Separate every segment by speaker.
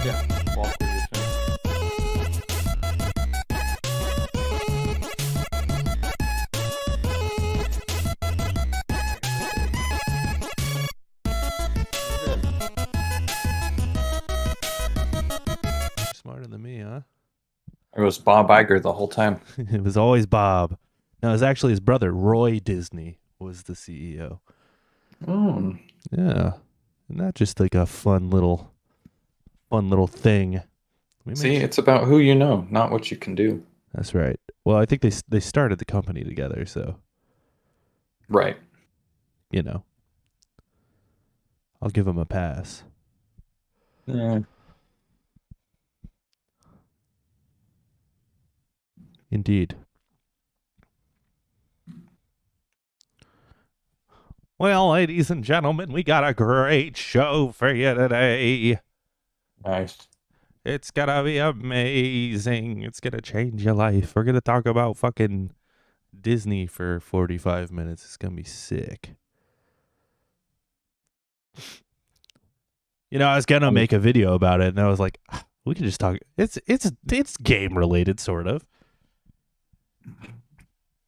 Speaker 1: Yeah. Walk through your thing. Smarter than me, huh?
Speaker 2: It was Bob Iger the whole time.
Speaker 1: It was always Bob. No, it was actually his brother, Roy Disney, was the CEO.
Speaker 2: Oh.
Speaker 1: Yeah. And not just like a fun little thing.
Speaker 2: See, it's about who you know, not what you can do.
Speaker 1: That's right. Well, I think they started the company together, so
Speaker 2: Right.
Speaker 1: you know, I'll give him a pass.
Speaker 2: Yeah.
Speaker 1: Indeed. Well, ladies and gentlemen, we got a great show for you today.
Speaker 2: Nice.
Speaker 1: It's gonna be amazing. It's gonna change your life. We're gonna talk about fucking Disney for 45 minutes. It's gonna be sick. You know, I was gonna make a video about it, and I was like, we can just talk. It's game related, sort of.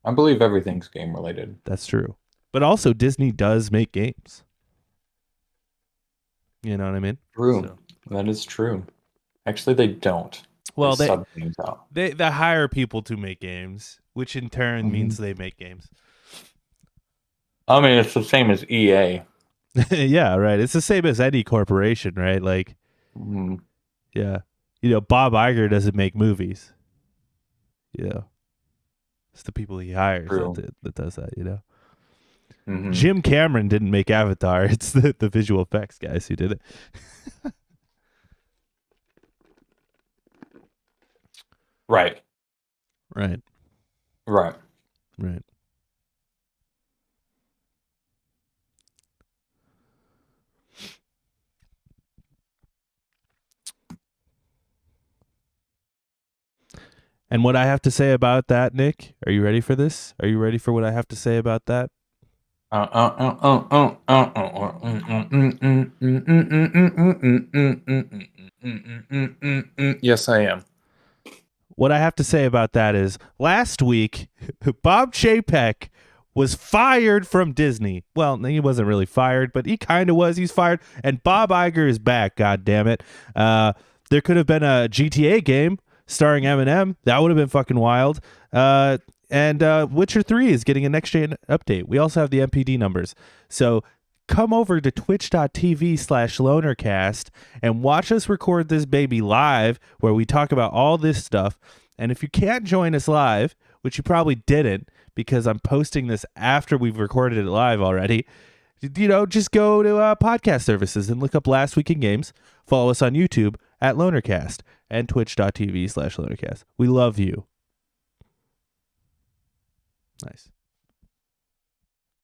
Speaker 2: I believe everything's game related.
Speaker 1: That's true. But also, Disney does make games. You know what I mean?
Speaker 2: True.
Speaker 1: So.
Speaker 2: That is true. Actually, they don't.
Speaker 1: Well,
Speaker 2: sub games out.
Speaker 1: they hire people to make games, which in turn means they make games.
Speaker 2: I mean, it's the same as EA.
Speaker 1: Yeah, right. It's the same as any corporation, right? Like, yeah. You know, Bob Iger doesn't make movies. Yeah. It's the people he hires that does that, you know? Jim Cameron didn't make Avatar. It's the visual effects guys who did it.
Speaker 2: Right.
Speaker 1: Right.
Speaker 2: Right.
Speaker 1: Right. And what I have to say about that, Nick, are you ready for this? Are you ready for what I have to say about that?
Speaker 2: Yes, I am.
Speaker 1: What I have to say about that is last week, Bob Chapek was fired from Disney. Well, he wasn't really fired, but he kind of was. He's fired. And Bob Iger is back, God damn it. There could have been a GTA game starring Eminem. That would have been fucking wild. And Witcher 3 is getting a next-gen update. We also have the MPD numbers. So come over to twitch.tv/lonercast and watch us record this baby live where we talk about all this stuff. And if you can't join us live, which you probably didn't because I'm posting this after we've recorded it live already, you know, just go to podcast services and look up Last Week in Games. Follow us on YouTube at Lonercast and twitch.tv/Lonercast. We love you. Nice.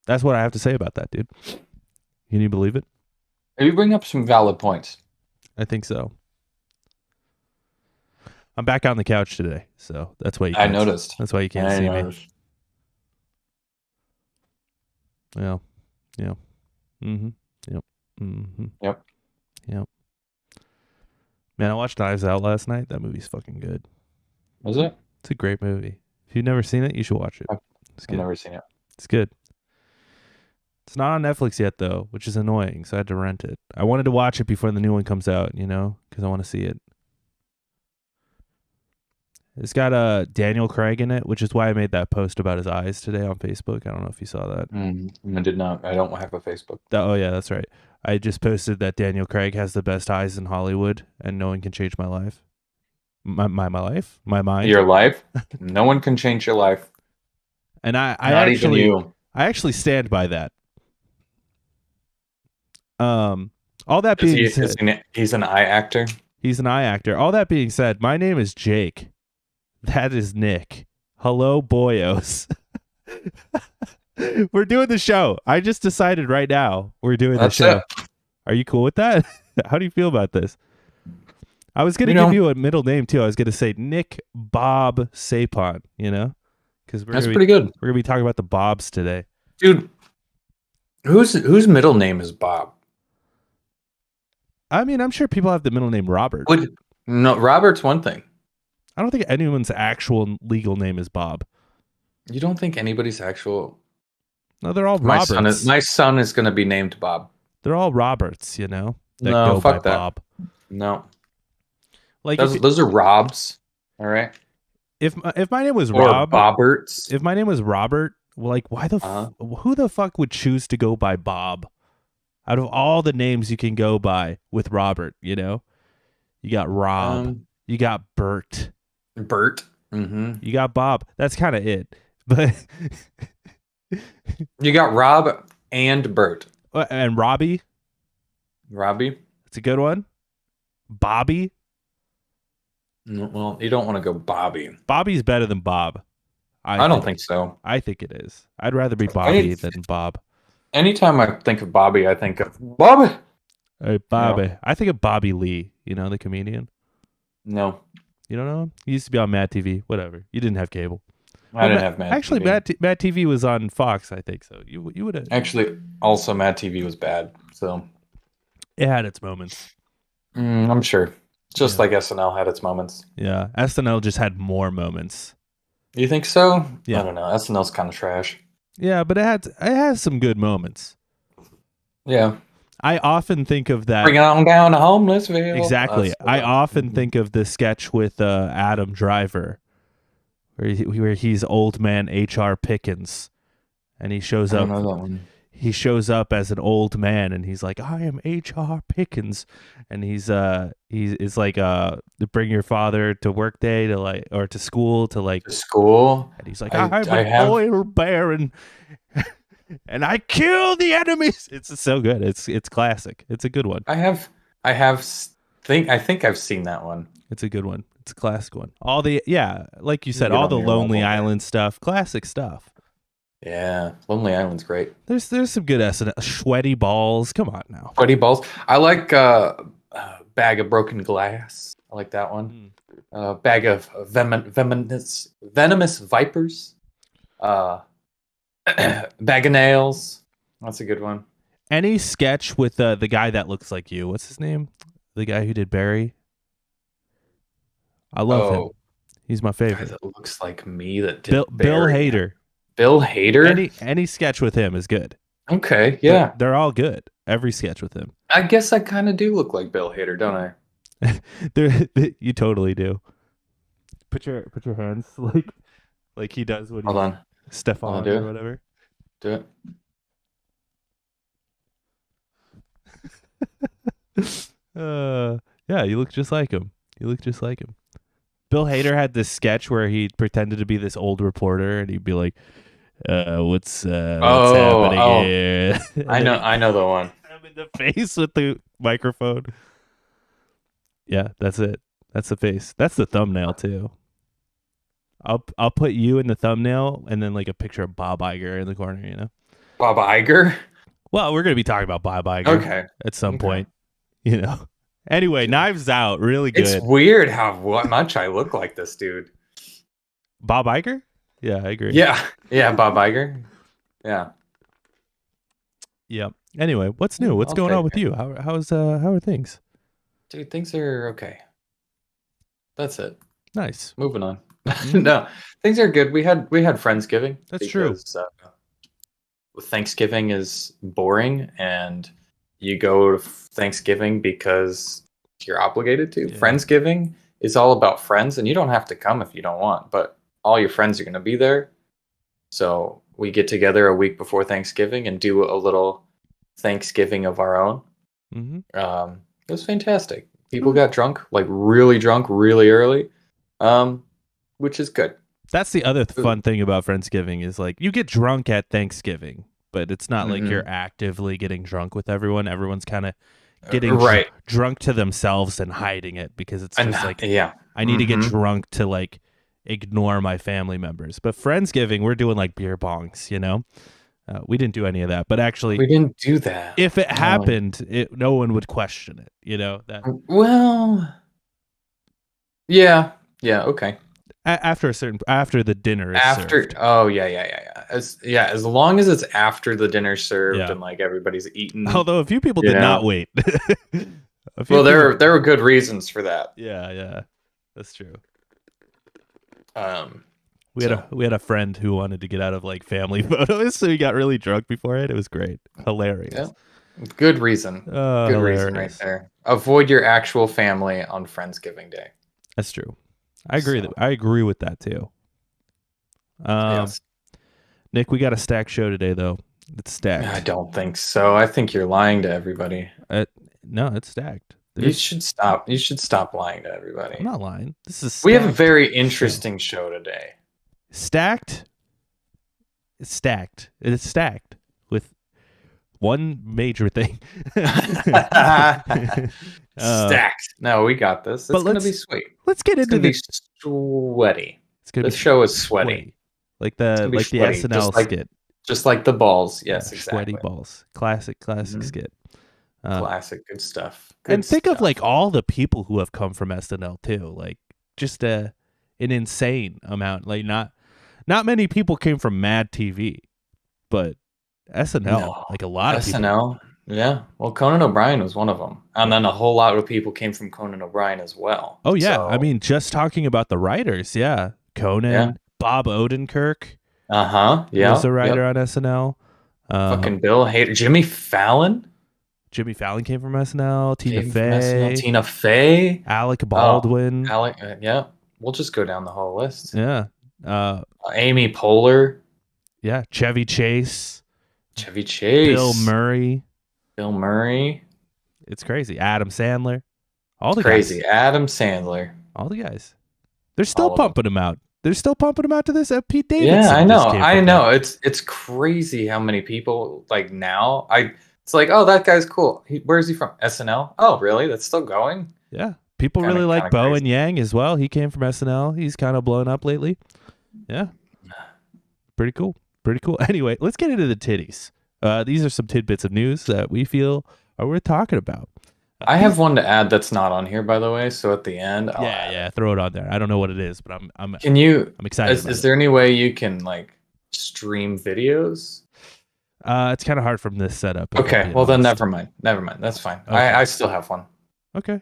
Speaker 1: That's what I have to say about that, dude. Can you believe it?
Speaker 2: You bring up some valid points.
Speaker 1: I think so. I'm back on the couch today, so that's why you can't.
Speaker 2: I noticed.
Speaker 1: That's why you can't see
Speaker 2: noticed.
Speaker 1: me. Yeah. Yeah. Mm-hmm. Yep. Mm-hmm.
Speaker 2: Yep.
Speaker 1: Yep. Man, I watched Knives Out last night. That movie's fucking good.
Speaker 2: Was it?
Speaker 1: It's a great movie. If you've never seen it, you should watch it. It's good.
Speaker 2: I've never seen it.
Speaker 1: It's good. It's not on Netflix yet, though, which is annoying, so I had to rent it. I wanted to watch it before the new one comes out, you know, because I want to see it. It's got Daniel Craig in it, which is why I made that post about his eyes today on Facebook. I don't know if you saw that.
Speaker 2: I did not. I don't have a Facebook.
Speaker 1: Oh, yeah, that's right. I just posted that Daniel Craig has the best eyes in Hollywood, and no one can change my life. My life? My mind?
Speaker 2: Your life? No one can change your life.
Speaker 1: And I
Speaker 2: Not even you.
Speaker 1: I actually stand by that. All that being said,
Speaker 2: he's an eye actor.
Speaker 1: He's an eye actor. All that being said, my name is Jake. That is Nick. Hello, boyos. We're doing the show. I just decided right now we're doing the show. Are you cool with that? How do you feel about this? I was gonna
Speaker 2: You
Speaker 1: give
Speaker 2: know,
Speaker 1: you a middle name too. I was gonna say Nick Bob Sapon. You know, because
Speaker 2: that's pretty good,
Speaker 1: we're gonna be talking about the Bobs today.
Speaker 2: dude. Whose middle name is Bob?
Speaker 1: I mean, I'm sure people have the middle name Robert.
Speaker 2: Would no Robert's one thing.
Speaker 1: I don't think anyone's actual legal name is Bob.
Speaker 2: You don't think anybody's actual?
Speaker 1: No, they're all
Speaker 2: My
Speaker 1: Roberts.
Speaker 2: son is going to be named Bob.
Speaker 1: They're all Roberts, you know, that
Speaker 2: No,
Speaker 1: go by
Speaker 2: fuck that.
Speaker 1: Bob.
Speaker 2: No,
Speaker 1: Like
Speaker 2: those are Robs. All right,
Speaker 1: if my name was
Speaker 2: or
Speaker 1: Rob,
Speaker 2: Bobberts.
Speaker 1: if my name was Robert, like why the who the fuck would choose to go by Bob? Out of all the names you can go by with Robert, you know, you got Rob, you got Bert,
Speaker 2: Mm-hmm.
Speaker 1: you got Bob. That's kind of it. But
Speaker 2: You got Rob and Bert.
Speaker 1: and Robbie,
Speaker 2: Robbie.
Speaker 1: it's a good one. Bobby,
Speaker 2: Well, you don't want to go Bobby.
Speaker 1: Bobby's better than Bob.
Speaker 2: I don't think so.
Speaker 1: I think it is. I'd rather be Bobby than Bob.
Speaker 2: Anytime I think of Bobby, I think of Bobby.
Speaker 1: Hey, Bobby.
Speaker 2: No.
Speaker 1: I think of Bobby Lee, you know, the comedian.
Speaker 2: No,
Speaker 1: You don't know him? He used to be on Mad TV. Whatever. You didn't have cable.
Speaker 2: I didn't have Mad
Speaker 1: Actually,
Speaker 2: TV.
Speaker 1: Mad TV was on Fox, I think so. You would have.
Speaker 2: Actually, also Mad TV was bad. So
Speaker 1: It had its moments.
Speaker 2: I'm sure. Just like SNL had its moments.
Speaker 1: Yeah. SNL just had more moments.
Speaker 2: You think so?
Speaker 1: Yeah.
Speaker 2: I don't know. SNL's kind of trash.
Speaker 1: Yeah, but it has some good moments.
Speaker 2: Yeah.
Speaker 1: I often think of that.
Speaker 2: Bring it on down to Homelessville.
Speaker 1: Exactly. I often think of the sketch with Adam Driver, where he's old man H.R. Pickens, and he shows
Speaker 2: I
Speaker 1: up.
Speaker 2: don't know that one.
Speaker 1: He shows up as an old man, and he's like, "I am H.R. Pickens," and he's like bring your father to work day to like or to school to like
Speaker 2: To school.
Speaker 1: and he's like,
Speaker 2: I
Speaker 1: I'm an
Speaker 2: have-
Speaker 1: oil baron. And I kill the enemies. It's so good. It's classic. It's a good one.
Speaker 2: I think I've seen that one.
Speaker 1: It's a good one. It's a classic one. Like you said,
Speaker 2: Get
Speaker 1: all
Speaker 2: on
Speaker 1: the
Speaker 2: your
Speaker 1: Lonely
Speaker 2: level, man.
Speaker 1: Island stuff, classic stuff.
Speaker 2: Yeah. Lonely Island's great.
Speaker 1: There's some good SNL. Sweaty balls. Come on now.
Speaker 2: Sweaty balls. I like Bag of Broken Glass. I like that one. Bag of Venomous Vipers. Bag of Nails. That's a good one.
Speaker 1: Any sketch with the guy that looks like you? What's his name? The guy who did Barry. I love him. He's my
Speaker 2: Guy
Speaker 1: favorite.
Speaker 2: that looks like me that did
Speaker 1: Bill
Speaker 2: Barry.
Speaker 1: Hader.
Speaker 2: Bill Hader?
Speaker 1: Any sketch with him is good.
Speaker 2: Okay, yeah.
Speaker 1: They're all good. Every sketch with him.
Speaker 2: I guess I kind of do look like Bill Hader, don't I?
Speaker 1: You totally do. Put your hands like he does when
Speaker 2: Hold on.
Speaker 1: Stefan
Speaker 2: do
Speaker 1: or
Speaker 2: it.
Speaker 1: whatever.
Speaker 2: Do it.
Speaker 1: Yeah, you look just like him. Bill Hader had this sketch where he pretended to be this old reporter, and he'd be like, "What's happening here?"
Speaker 2: I know the one.
Speaker 1: I'm in the face with the microphone. Yeah, that's it. That's the face. That's the thumbnail too. I'll put you in the thumbnail and then like a picture of Bob Iger in the corner, you know?
Speaker 2: Bob Iger?
Speaker 1: Well, we're going to be talking about Bob Iger
Speaker 2: Okay.
Speaker 1: at some
Speaker 2: Okay.
Speaker 1: point, you know? Anyway, Knives Out, really good.
Speaker 2: It's weird how much I look like this dude.
Speaker 1: Bob Iger? Yeah, I agree.
Speaker 2: Yeah. Yeah, Bob Iger. Yeah.
Speaker 1: Yep. Anyway, what's new? What's going on with
Speaker 2: Okay.
Speaker 1: you? How are things?
Speaker 2: Dude, things are okay. That's it.
Speaker 1: Nice.
Speaker 2: Moving on.
Speaker 1: Mhm.
Speaker 2: No, things are good. We had Friendsgiving.
Speaker 1: That's true.
Speaker 2: Thanksgiving is boring, and you go to Thanksgiving because you're obligated to.
Speaker 1: Yeah.
Speaker 2: Friendsgiving is all about friends, and you don't have to come if you don't want, but all your friends are going to be there. So we get together a week before Thanksgiving and do a little Thanksgiving of our own.
Speaker 1: Mm-hmm.
Speaker 2: It was fantastic. People got drunk, like really drunk, really early, which is good.
Speaker 1: That's the other fun thing about Friendsgiving is like you get drunk at Thanksgiving, but it's not like you're actively getting drunk with everyone. Everyone's kind of getting drunk to themselves and hiding it because it's just like,
Speaker 2: yeah,
Speaker 1: I need to get drunk to like ignore my family members. But Friendsgiving, we're doing like beer bongs, you know? We didn't do any of that, but actually,
Speaker 2: We didn't do that.
Speaker 1: if it
Speaker 2: No.
Speaker 1: happened, no one would question it. You know that
Speaker 2: Well, yeah, okay.
Speaker 1: after the dinner is served.
Speaker 2: Oh yeah. As long as it's after the dinner's served
Speaker 1: Yeah.
Speaker 2: and like everybody's eaten.
Speaker 1: Although a few people
Speaker 2: You
Speaker 1: did not
Speaker 2: know.
Speaker 1: wait.
Speaker 2: Well, there were good reasons for that.
Speaker 1: Yeah, that's true.
Speaker 2: We
Speaker 1: had a friend who wanted to get out of like family photos, so he got really drunk before it. It was great, hilarious.
Speaker 2: Yeah. Good reason. Good reason right there. Avoid your actual family on Friendsgiving Day.
Speaker 1: That's true. I agree. I agree with that too.
Speaker 2: Yes.
Speaker 1: Nick, we got a stacked show today, though. It's stacked.
Speaker 2: I don't think so. I think you're lying to everybody.
Speaker 1: No, it's stacked.
Speaker 2: You should stop. You should stop lying to everybody.
Speaker 1: I'm not lying. This is.
Speaker 2: We have a very interesting show today.
Speaker 1: Stacked. It's stacked. It's stacked with one major thing.
Speaker 2: Stacked. No, we got this. It's gonna be sweet.
Speaker 1: Let's get into
Speaker 2: this. Sweaty. This show is sweaty.
Speaker 1: Like the SNL skit.
Speaker 2: Just like the balls. Yes, exactly.
Speaker 1: Sweaty balls. Classic skit.
Speaker 2: Classic. Good stuff.
Speaker 1: And think of like all the people who have come from SNL too. Like just an insane amount. Like not many people came from Mad TV, but SNL, like a lot of people.
Speaker 2: SNL, yeah. Well, Conan O'Brien was one of them, and then a whole lot of people came from Conan O'Brien as well.
Speaker 1: Oh yeah, I mean, just talking about the writers, yeah. Conan, Bob Odenkirk, was a writer on SNL.
Speaker 2: Fucking Bill Hader, Jimmy Fallon.
Speaker 1: Jimmy Fallon came from SNL. Tina
Speaker 2: Fey,
Speaker 1: Alec Baldwin.
Speaker 2: Yeah. We'll just go down the whole list.
Speaker 1: Yeah.
Speaker 2: Amy Poehler.
Speaker 1: Yeah. Chevy Chase.
Speaker 2: Bill
Speaker 1: Murray.
Speaker 2: It's
Speaker 1: crazy. Adam Sandler. All the
Speaker 2: crazy.
Speaker 1: Guys.
Speaker 2: Adam Sandler.
Speaker 1: All the guys. They're still pumping them out. They're still pumping them out to this. Pete Davidson.
Speaker 2: Yeah, I know. It's crazy how many people like now. It's like, oh, that guy's cool. Where's he from? SNL? Oh, really? That's still going?
Speaker 1: Yeah. People really like Bowen Yang as well. He came from SNL. He's kind of blown up lately. Yeah. Pretty cool. Anyway, let's get into the titties. These are some tidbits of news that we feel are worth talking about.
Speaker 2: I have one to add that's not on here, by the way. So at the end,
Speaker 1: I'll throw it on there. I don't know what it is, but I'm excited.
Speaker 2: Is there any way you can like stream videos?
Speaker 1: It's kind of hard from this setup.
Speaker 2: Okay, well then never mind. That's fine. Okay. I still have one.
Speaker 1: Okay.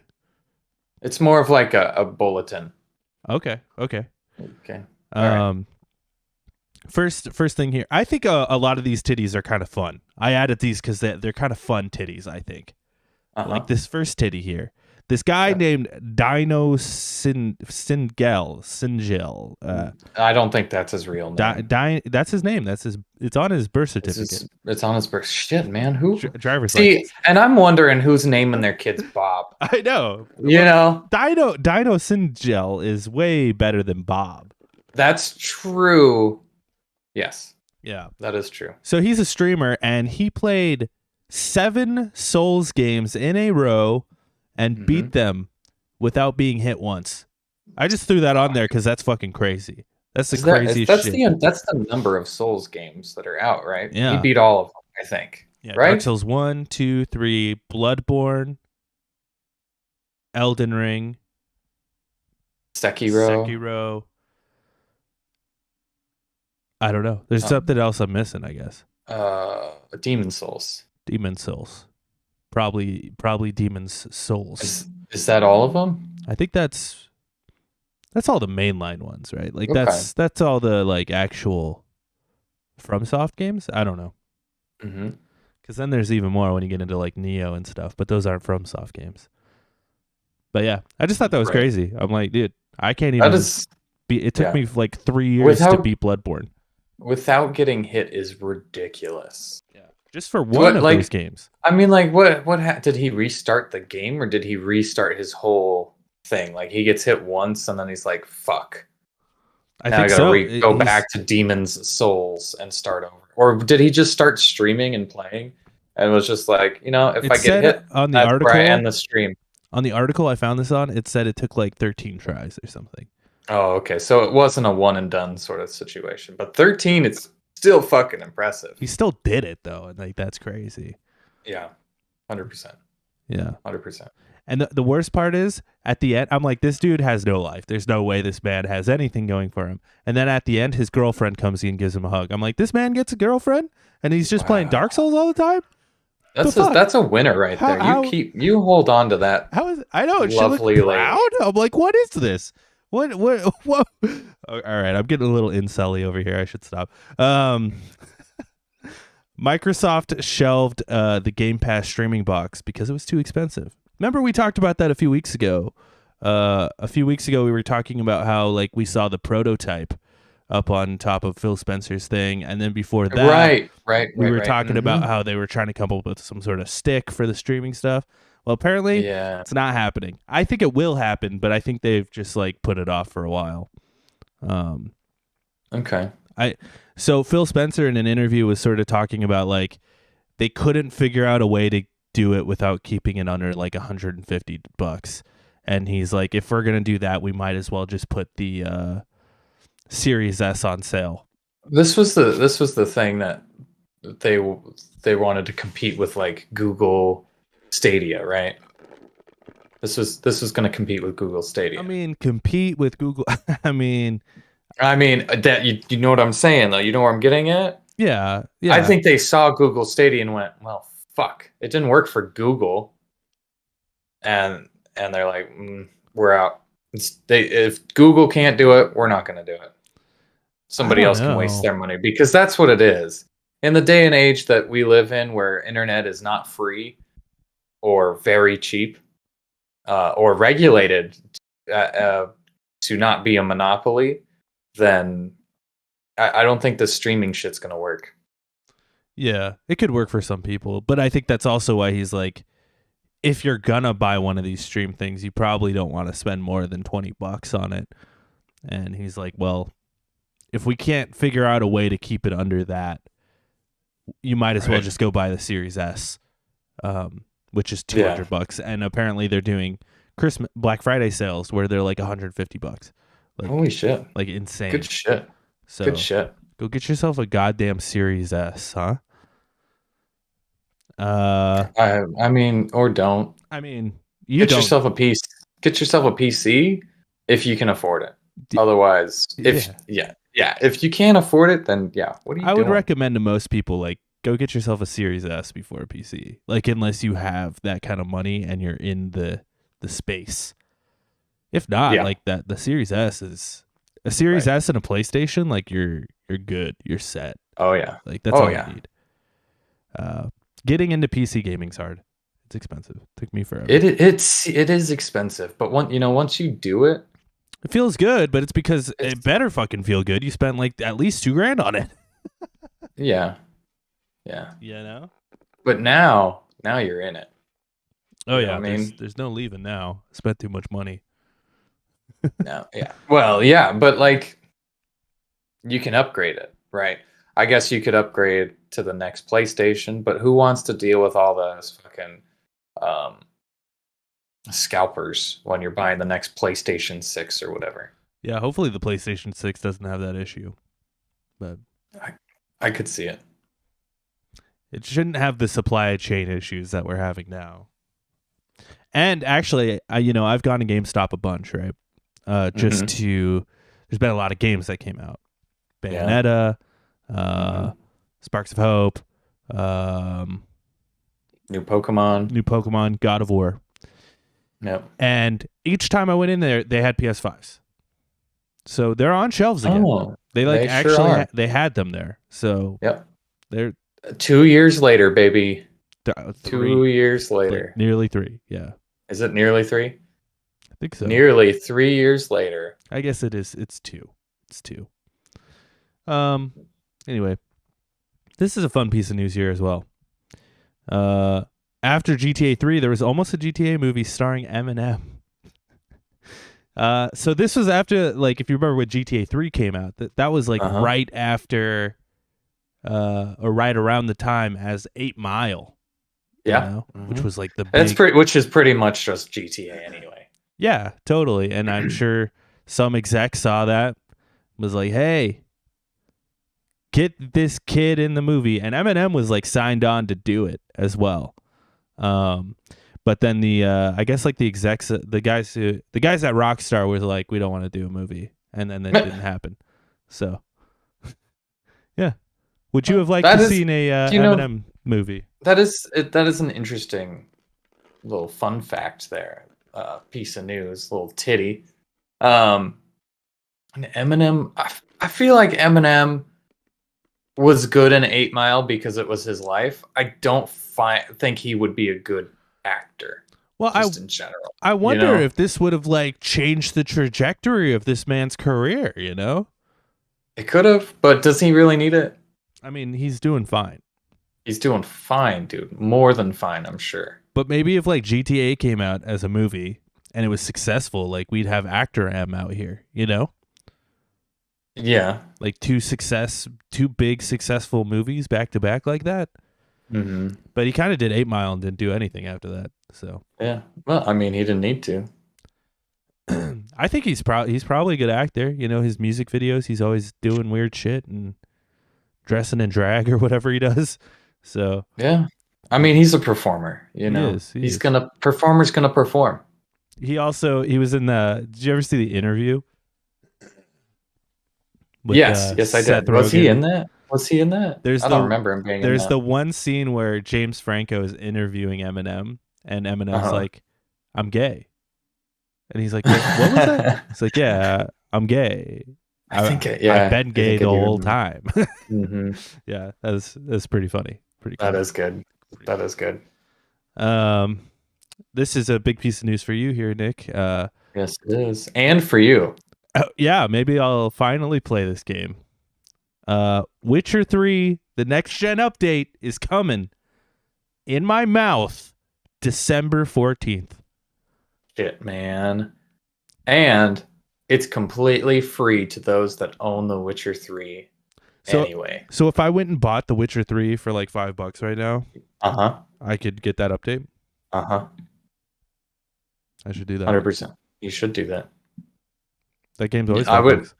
Speaker 2: It's more of like a bulletin.
Speaker 1: Okay.
Speaker 2: All right.
Speaker 1: First thing here. I think a lot of these titties are kind of fun. I added these because they're kind of fun titties, I think. Like this first titty here. This guy named Dino Singel.
Speaker 2: I don't think that's his real name.
Speaker 1: That's his name. It's on his birth certificate.
Speaker 2: It's on his birth. Shit, man. Who?
Speaker 1: Driver's license.
Speaker 2: And I'm wondering who's naming their kids Bob.
Speaker 1: I know.
Speaker 2: Dino
Speaker 1: Singel is way better than Bob.
Speaker 2: That's true. Yes.
Speaker 1: Yeah.
Speaker 2: That is true.
Speaker 1: So he's a streamer, and he played 7 Souls games in a row and beat them without being hit once. I just threw that on there because that's fucking crazy. That's the craziest shit.
Speaker 2: That's the number of Souls games that are out, right?
Speaker 1: Yeah.
Speaker 2: He beat all of them, I think.
Speaker 1: Yeah,
Speaker 2: right?
Speaker 1: Dark Souls 1, 2, 3, Bloodborne, Elden Ring, Sekiro. I don't know. There's something else I'm missing, I guess.
Speaker 2: Demon Souls.
Speaker 1: Probably Demon's Souls.
Speaker 2: Is that all of them?
Speaker 1: I think that's all the mainline ones, right? Like that's all the like actual FromSoft games. I don't know. Because then there's even more when you get into like Neo and stuff, but those aren't FromSoft games. But yeah, I just thought that was crazy. I'm like, dude, I can't even. It took me like 3 years to beat Bloodborne.
Speaker 2: Without getting hit is ridiculous.
Speaker 1: Yeah, just for one of those games.
Speaker 2: I mean, like, what did he restart the game, or did he restart his whole thing? Like, he gets hit once, and then he's like, "Fuck."
Speaker 1: I gotta
Speaker 2: go back to Demon's Souls and start over. Or did he just start streaming and playing, and was just like, if I get hit
Speaker 1: on the article,
Speaker 2: where I end the stream.
Speaker 1: On the article I found this on, it said it took like 13 tries or something.
Speaker 2: Oh, okay. So it wasn't a one and done sort of situation, but 13, it's still fucking impressive.
Speaker 1: He still did it though, and like that's crazy.
Speaker 2: Yeah, 100%.
Speaker 1: Yeah.
Speaker 2: 100%.
Speaker 1: And the worst part is, at the end, I'm like, this dude has no life. There's no way this man has anything going for him. And then at the end, his girlfriend comes in and gives him a hug. I'm like, this man gets a girlfriend, and he's just playing Dark Souls all the time.
Speaker 2: That's a winner right there. You hold on to that.
Speaker 1: How is I know? She
Speaker 2: Lovely
Speaker 1: looked
Speaker 2: lady.
Speaker 1: proud. I'm like, what is this? What? All right, I'm getting a little incelly over here. I should stop. Microsoft shelved the Game Pass streaming box because it was too expensive. Remember we talked about that a few weeks ago. A few weeks ago we were talking about how like we saw the prototype up on top of Phil Spencer's thing, and then before that, we were talking about how they were trying to come up with some sort of stick for the streaming stuff. Well, apparently, it's not happening. I think it will happen, but I think they've just like put it off for a while.
Speaker 2: Okay.
Speaker 1: So Phil Spencer in an interview was sort of talking about like they couldn't figure out a way to do it without keeping it under like $150. And he's like, if we're gonna do that, we might as well just put the Series S on sale.
Speaker 2: This was the thing that they wanted to compete with like Google Stadia, right? This was going to compete with Google Stadia.
Speaker 1: I mean, compete with Google. I mean
Speaker 2: that you know what I'm saying though. You know where I'm getting at?
Speaker 1: Yeah.
Speaker 2: I think they saw Google Stadia and went, well, fuck, it didn't work for Google, and they're like, we're out. If Google can't do it, we're not going to do it. Somebody else can waste their money, because that's what it is. In the day and age that we live in, where internet is not free or very cheap or regulated to not be a monopoly, then I don't think the streaming shit's going to work.
Speaker 1: Yeah, it could work for some people, but I think that's also why he's like, if you're gonna buy one of these stream things, you probably don't want to spend more than $20 on it. And he's like, well, if we can't figure out a way to keep it under that, you might as well just go buy the Series S, which is $200. And apparently they're doing Black Friday sales where they're like $150. Like,
Speaker 2: holy shit!
Speaker 1: Like insane.
Speaker 2: Good shit.
Speaker 1: So
Speaker 2: good shit.
Speaker 1: Go get yourself a goddamn Series S, huh?
Speaker 2: I mean, or don't.
Speaker 1: I mean,
Speaker 2: Get yourself a PC if you can afford it. Otherwise, if you can't afford it, then what are you doing?
Speaker 1: I would recommend to most people, like, go get yourself a Series S before a PC. Like, unless you have that kind of money and you're in the space. If not, like the Series S is a Series S and a PlayStation. Like, you're good. You're set.
Speaker 2: Oh yeah.
Speaker 1: Like that's all you need. Getting into PC gaming's hard. It's expensive. It took me forever.
Speaker 2: It is expensive, but once you do it,
Speaker 1: it feels good. But it's because it better fucking feel good. You spent like at least $2,000 on it.
Speaker 2: Yeah.
Speaker 1: You know.
Speaker 2: But now you're in it.
Speaker 1: Oh yeah. I mean, there's no leaving now. I spent too much money.
Speaker 2: No. Yeah. Well, yeah, but like, you can upgrade it, right? I guess you could upgrade to the next PlayStation, but who wants to deal with all those fucking scalpers when you're buying the next PlayStation 6 or whatever?
Speaker 1: Yeah, hopefully the PlayStation 6 doesn't have that issue. But
Speaker 2: I could see it.
Speaker 1: It shouldn't have the supply chain issues that we're having now. And actually, I've gone to GameStop a bunch, right? There's been a lot of games that came out. Bayonetta, Sparks of Hope,
Speaker 2: new Pokemon,
Speaker 1: God of War.
Speaker 2: Yep.
Speaker 1: And each time I went in there, they had PS5s. So they're on shelves again. Oh, they had them there. So they're
Speaker 2: 2 years later, baby. 2 years later.
Speaker 1: Nearly 3, yeah.
Speaker 2: Is it nearly 3?
Speaker 1: I think so.
Speaker 2: Nearly 3 years later.
Speaker 1: I guess it is. It's 2. Anyway, this is a fun piece of news here as well. After GTA 3, there was almost a GTA movie starring Eminem. So this was after, like, if you remember when GTA 3 came out, that was like right after, or right around the time as 8 Mile.
Speaker 2: Yeah,
Speaker 1: which was like the big...
Speaker 2: which is pretty much just GTA anyway.
Speaker 1: Yeah, totally. And I'm sure some exec saw that, was like, hey, get this kid in the movie. And Eminem was like signed on to do it as well. But then the I guess like the execs, the guys at Rockstar was like, we don't want to do a movie, and then that didn't happen. So yeah, would you have liked to seen a Eminem movie?
Speaker 2: That is an interesting little fun fact there. Piece of news, little titty. And Eminem, I feel like Eminem was good in 8 Mile because it was his life. I don't think he would be a good actor.
Speaker 1: Well,
Speaker 2: just in general,
Speaker 1: I wonder if this would have like changed the trajectory of this man's career. You know,
Speaker 2: it could have, but does he really need it?
Speaker 1: I mean, he's doing fine.
Speaker 2: He's doing fine, dude. More than fine, I'm sure.
Speaker 1: But maybe if like GTA came out as a movie and it was successful, like we'd have actor M out here, you know?
Speaker 2: Yeah.
Speaker 1: Like two big successful movies back to back like that.
Speaker 2: Mm-hmm.
Speaker 1: But he kind of did 8 Mile and didn't do anything after that. So
Speaker 2: yeah. Well, I mean, he didn't need to.
Speaker 1: I think he's probably a good actor. You know, his music videos, he's always doing weird shit and dressing in drag or whatever he does. So
Speaker 2: yeah. I mean, he's a performer, you know. Performer's gonna perform.
Speaker 1: He was in did you ever see The Interview?
Speaker 2: Yes, I did. Was he in that? I don't remember him being in that.
Speaker 1: There's the one scene where James Franco is interviewing Eminem, and Eminem's like, I'm gay. And he's like, what was that? It's like, yeah, I'm gay. I've been gay the whole time.
Speaker 2: Mm-hmm.
Speaker 1: Yeah, that's pretty funny. Pretty cool.
Speaker 2: That is good. That is good.
Speaker 1: This is a big piece of news for you here, Nick.
Speaker 2: Yes, it is. And for you.
Speaker 1: Yeah, maybe I'll finally play this game. Witcher 3, the next gen update is coming in my mouth December 14th.
Speaker 2: Shit, man. And it's completely free to those that own The Witcher 3 anyway.
Speaker 1: So if I went and bought The Witcher 3 for like $5 right now, I could get that update? I should do that.
Speaker 2: 100%. You should do that.
Speaker 1: That game's always
Speaker 2: $5.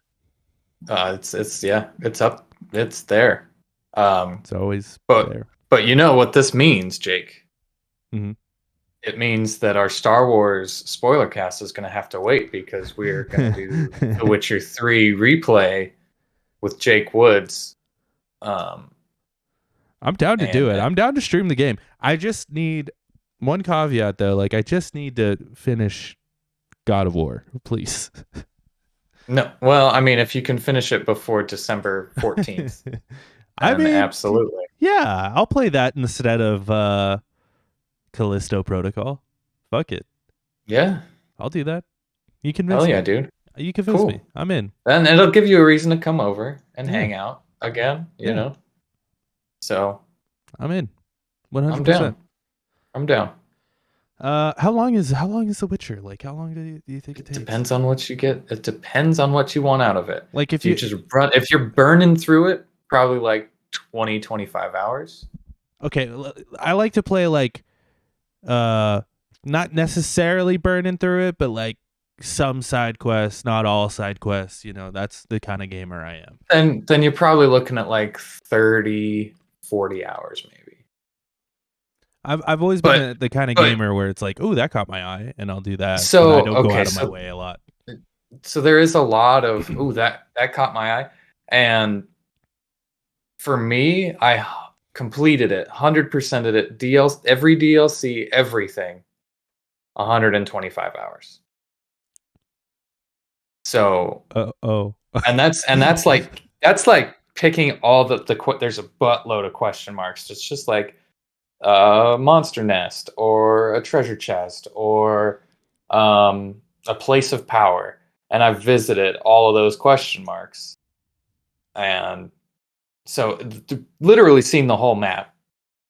Speaker 2: It's up. It's there.
Speaker 1: It's always there.
Speaker 2: But you know what this means, Jake?
Speaker 1: Mm-hmm.
Speaker 2: It means that our Star Wars spoiler cast is going to have to wait because we're going to do The Witcher 3 replay with Jake Woods.
Speaker 1: I'm down to do it. I'm down to stream the game. I just need one caveat though. Like I just need to finish God of War, please.
Speaker 2: No, well, I mean, if you can finish it before December 14th, I mean, absolutely.
Speaker 1: Yeah, I'll play that instead of Callisto Protocol. Fuck it.
Speaker 2: Yeah.
Speaker 1: I'll do that. You convince me.
Speaker 2: Oh, yeah, dude.
Speaker 1: You convince me. I'm in.
Speaker 2: And it'll give you a reason to come over and hang out again, you know? So.
Speaker 1: I'm in. 100%.
Speaker 2: I'm down.
Speaker 1: How long is The Witcher? Like, how long do you think it takes?
Speaker 2: Depends on what you get. It depends on what you want out of it.
Speaker 1: Like if
Speaker 2: if you're burning through it, probably like 20, 25 hours.
Speaker 1: Okay, I like to play like, not necessarily burning through it, but like some side quests, not all side quests. You know, that's the kind of gamer I am.
Speaker 2: Then you're probably looking at like 30, 40 hours maybe.
Speaker 1: I've always been the kind of gamer where it's like, oh, that caught my eye, and I'll do that. So I don't go out of my way a lot.
Speaker 2: So there is a lot of that caught my eye, and for me, I completed it, 100%ed it, every DLC, everything, 125 hours. So and that's like picking all there's a buttload of question marks. It's just like a monster nest or a treasure chest or a place of power, and I've visited all of those question marks, and so literally seen the whole map,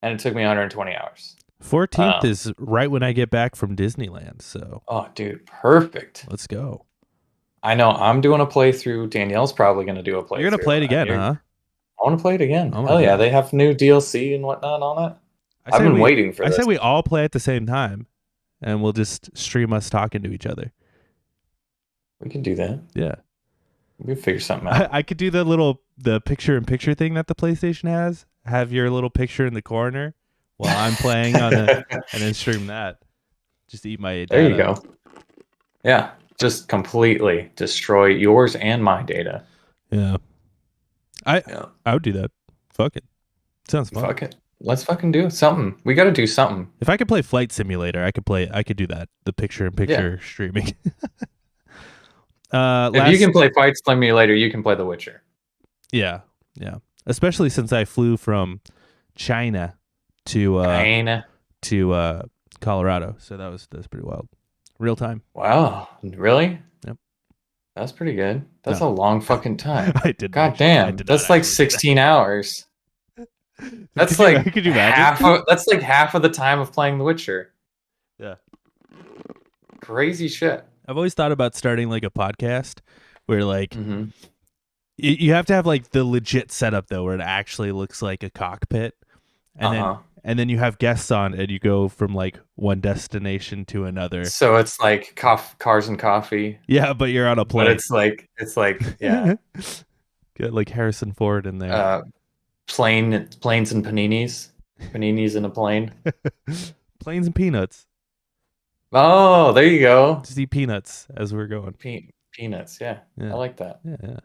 Speaker 2: and it took me 120 hours.
Speaker 1: 14th is right when I get back from Disneyland, so
Speaker 2: dude, perfect.
Speaker 1: Let's go.
Speaker 2: I know I'm doing a playthrough. Danielle's probably going to do a playthrough.
Speaker 1: You're going to play it again, huh?
Speaker 2: I want to play it again. Oh yeah, they have new DLC and whatnot on it. I've been waiting for this.
Speaker 1: I said we all play at the same time, and we'll just stream us talking to each other.
Speaker 2: We can do that.
Speaker 1: Yeah.
Speaker 2: We figure something out.
Speaker 1: I could do the picture-in-picture thing that the PlayStation has. Have your little picture in the corner while I'm playing and then stream that. Just eat my
Speaker 2: There you
Speaker 1: data.
Speaker 2: go. Yeah, just completely destroy yours and my data.
Speaker 1: Yeah. I
Speaker 2: Yeah,
Speaker 1: would do that. Fuck it. Sounds fun.
Speaker 2: fuck it. Let's fucking do something. We got to do something.
Speaker 1: If I could play Flight Simulator, I could do that. The picture-in-picture streaming.
Speaker 2: If you can play Fight Simulator, you can play The Witcher.
Speaker 1: Yeah. Especially since I flew from China to Colorado, so that's pretty wild. Real time.
Speaker 2: Wow, really?
Speaker 1: Yep.
Speaker 2: That's pretty good. That's a long fucking time.
Speaker 1: I did.
Speaker 2: God damn, that's like 16 hours. That's
Speaker 1: could you imagine?
Speaker 2: that's like half of the time of playing The Witcher.
Speaker 1: Yeah.
Speaker 2: Crazy shit.
Speaker 1: I've always thought about starting like a podcast where like
Speaker 2: Mm-hmm.
Speaker 1: you have to have like the legit setup though, where it actually looks like a cockpit, and then you have guests on, and you go from like one destination to another.
Speaker 2: So it's like cars and coffee.
Speaker 1: Yeah, but you're on a plane.
Speaker 2: But it's like yeah.
Speaker 1: Get like Harrison Ford in there.
Speaker 2: Planes and paninis. Paninis in a plane.
Speaker 1: Planes and peanuts.
Speaker 2: Oh, there you go.
Speaker 1: Just eat peanuts as we're going.
Speaker 2: Peanuts, yeah. I like that.
Speaker 1: Yeah.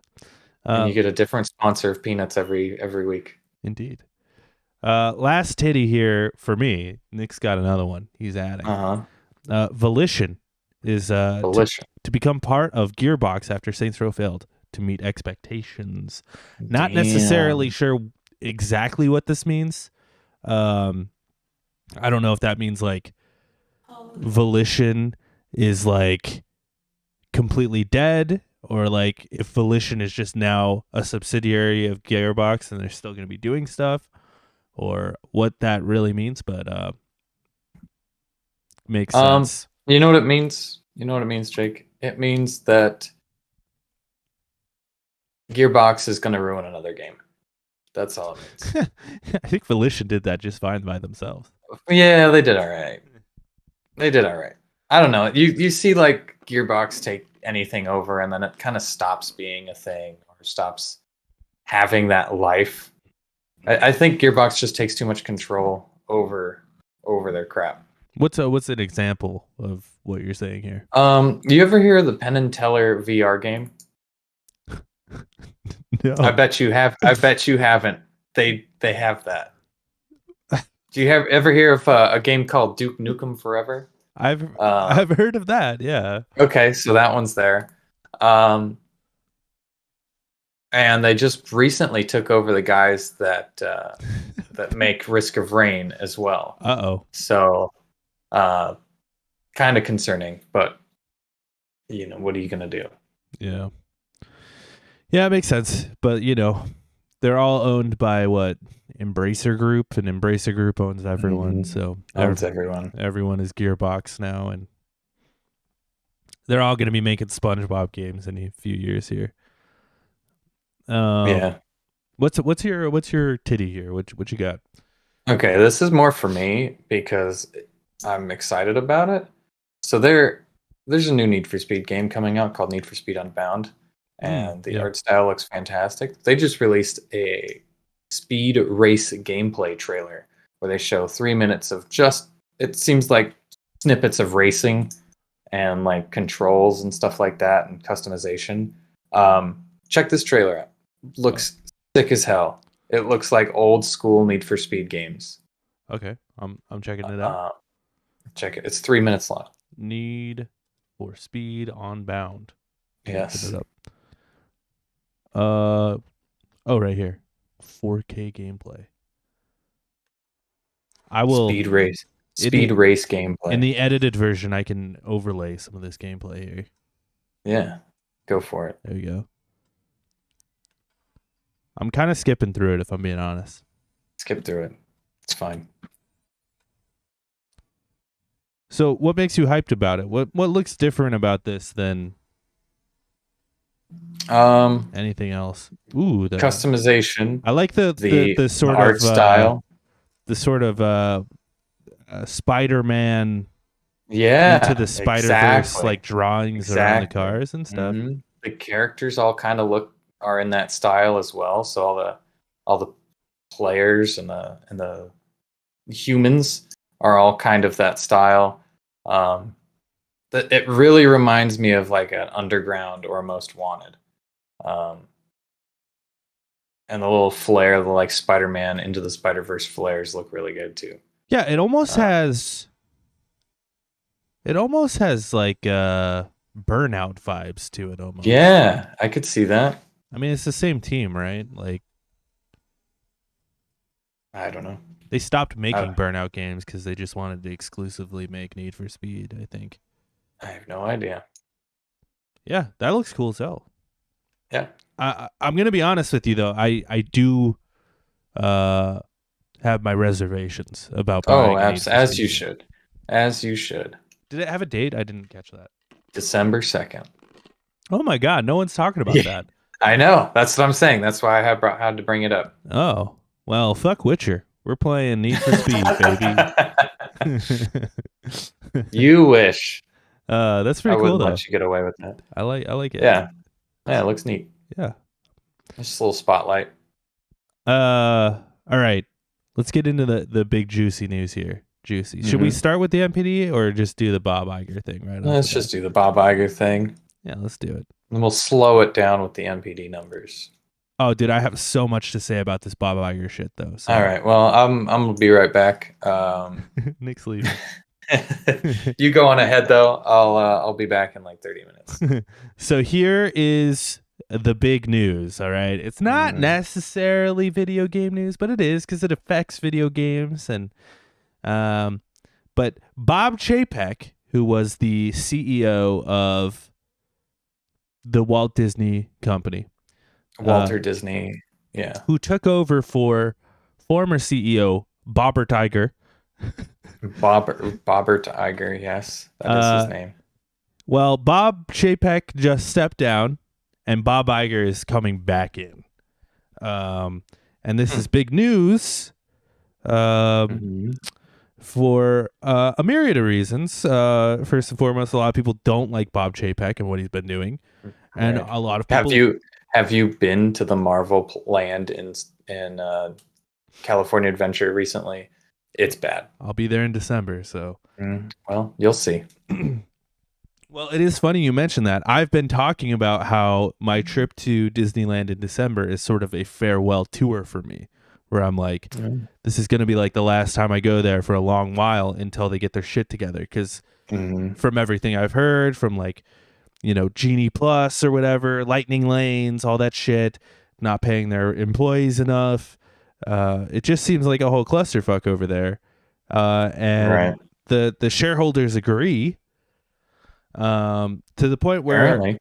Speaker 2: And you get a different sponsor of peanuts every week.
Speaker 1: Indeed. Last titty here for me. Nick's got another one. He's adding. Volition is
Speaker 2: Volition.
Speaker 1: to become part of Gearbox after Saints Row failed to meet expectations. Not necessarily sure exactly what this means. I don't know if that means like Volition is like completely dead, or like if Volition is just now a subsidiary of Gearbox and they're still going to be doing stuff, or what that really means, but makes sense.
Speaker 2: You know what it means? You know what it means, Jake? It means that Gearbox is going to ruin another game. That's all it means.
Speaker 1: I think Volition did that just fine by themselves.
Speaker 2: Yeah, they did all right. I don't know. You see like Gearbox take anything over and then it kind of stops being a thing or stops having that life. I think Gearbox just takes too much control over their crap.
Speaker 1: What's an example of what you're saying here?
Speaker 2: You ever hear of the Penn and Teller VR game?
Speaker 1: No.
Speaker 2: I bet you haven't. They have that. Do you ever hear of a game called Duke Nukem Forever?
Speaker 1: I've heard of that. Yeah.
Speaker 2: Okay, so that one's there. And they just recently took over the guys that make Risk of Rain as well.
Speaker 1: Uh-oh.
Speaker 2: So, kind of concerning, but you know, what are you gonna do?
Speaker 1: Yeah. Yeah, it makes sense. But they're all owned by what? Embracer Group, and Embracer Group owns everyone. So
Speaker 2: everyone.
Speaker 1: Everyone is Gearbox now, and they're all going to be making SpongeBob games in a few years here.
Speaker 2: Yeah.
Speaker 1: What's your titty here? What you got?
Speaker 2: Okay, this is more for me because I'm excited about it. So there's a new Need for Speed game coming out called Need for Speed Unbound, and the art style looks fantastic. They just released a speed race gameplay trailer where they show 3 minutes of just, it seems like snippets of racing and like controls and stuff like that and customization. Check this trailer out. Looks sick as hell. It looks like old school Need for Speed games.
Speaker 1: Okay, I'm checking it out.
Speaker 2: Check it. It's 3 minutes long.
Speaker 1: Need for Speed Unbound.
Speaker 2: Yes.
Speaker 1: It up. Right here. 4K gameplay. I will
Speaker 2: speed race gameplay.
Speaker 1: In the edited version, I can overlay some of this gameplay here.
Speaker 2: Yeah, go for it.
Speaker 1: There we go. I'm kind of skipping through it, if I'm being honest.
Speaker 2: Skip through it. It's fine.
Speaker 1: So, what makes you hyped about it? What looks different about this than anything else? Ooh, the
Speaker 2: customization.
Speaker 1: I like the sort
Speaker 2: art
Speaker 1: of
Speaker 2: style.
Speaker 1: The sort of Spider-Man
Speaker 2: into
Speaker 1: the Spider-Verse like drawings around the cars and stuff.
Speaker 2: Mm-hmm. the characters all kind of are in that style as well. So all the players and the humans are all kind of that style. It really reminds me of like an Underground or Most Wanted. And the little flare, the like Spider-Man Into the Spider-Verse flares look really good too.
Speaker 1: Yeah, it almost has like burnout vibes to it almost.
Speaker 2: Yeah, I could see that.
Speaker 1: I mean, it's the same team, right? Like,
Speaker 2: I don't know.
Speaker 1: they stopped making Burnout games because they just wanted to exclusively make Need for Speed, I think.
Speaker 2: I have no idea.
Speaker 1: Yeah, that looks cool as hell.
Speaker 2: Yeah.
Speaker 1: I'm going to be honest with you, though. I do have my reservations about buying
Speaker 2: as you should. As you should.
Speaker 1: Did it have a date? I didn't catch that.
Speaker 2: December 2nd.
Speaker 1: Oh, my God. No one's talking about that.
Speaker 2: I know. That's what I'm saying. That's why I had to bring it up.
Speaker 1: Oh, well, fuck Witcher. We're playing Need for Speed, baby.
Speaker 2: You wish.
Speaker 1: That's pretty cool, though.
Speaker 2: I wouldn't let you get away with that.
Speaker 1: I like it.
Speaker 2: Yeah. Yeah, it looks neat.
Speaker 1: Yeah.
Speaker 2: Just a little spotlight.
Speaker 1: All right. Let's get into the big juicy news here. Juicy. Should we start with the MPD or just do the Bob Iger thing right
Speaker 2: Let's just do the Bob Iger thing.
Speaker 1: Yeah, let's do it.
Speaker 2: And we'll slow it down with the MPD numbers.
Speaker 1: Oh, dude, I have so much to say about this Bob Iger shit, though. So.
Speaker 2: All right. Well, I'm gonna be right back.
Speaker 1: Nick's leaving.
Speaker 2: You go on ahead, though. I'll be back in like 30 minutes.
Speaker 1: So here is the big news. All right, it's not necessarily video game news, but it is because it affects video games. And but Bob Chapek, who was the CEO of the Walt Disney Company,
Speaker 2: Walter Disney, yeah,
Speaker 1: who took over for former CEO Bobbert Iger.
Speaker 2: Bobbert Iger, yes, that is his name.
Speaker 1: Well, Bob Chapek just stepped down, and Bob Iger is coming back in. And this is big news for a myriad of reasons. First and foremost, a lot of people don't like Bob Chapek and what he's been doing, and a lot of people.
Speaker 2: Have you been to the Marvel land in California Adventure recently? It's bad.
Speaker 1: I'll be there in December, so.
Speaker 2: Well, you'll see.
Speaker 1: Well, it is funny you mentioned that. I've been talking about how my trip to Disneyland in December is sort of a farewell tour for me, where I'm like, this is going to be like the last time I go there for a long while until they get their shit together. Because from everything I've heard, from like, Genie Plus or whatever, Lightning Lanes, all that shit, not paying their employees enough. It just seems like a whole clusterfuck over there. And the shareholders agree. To the point where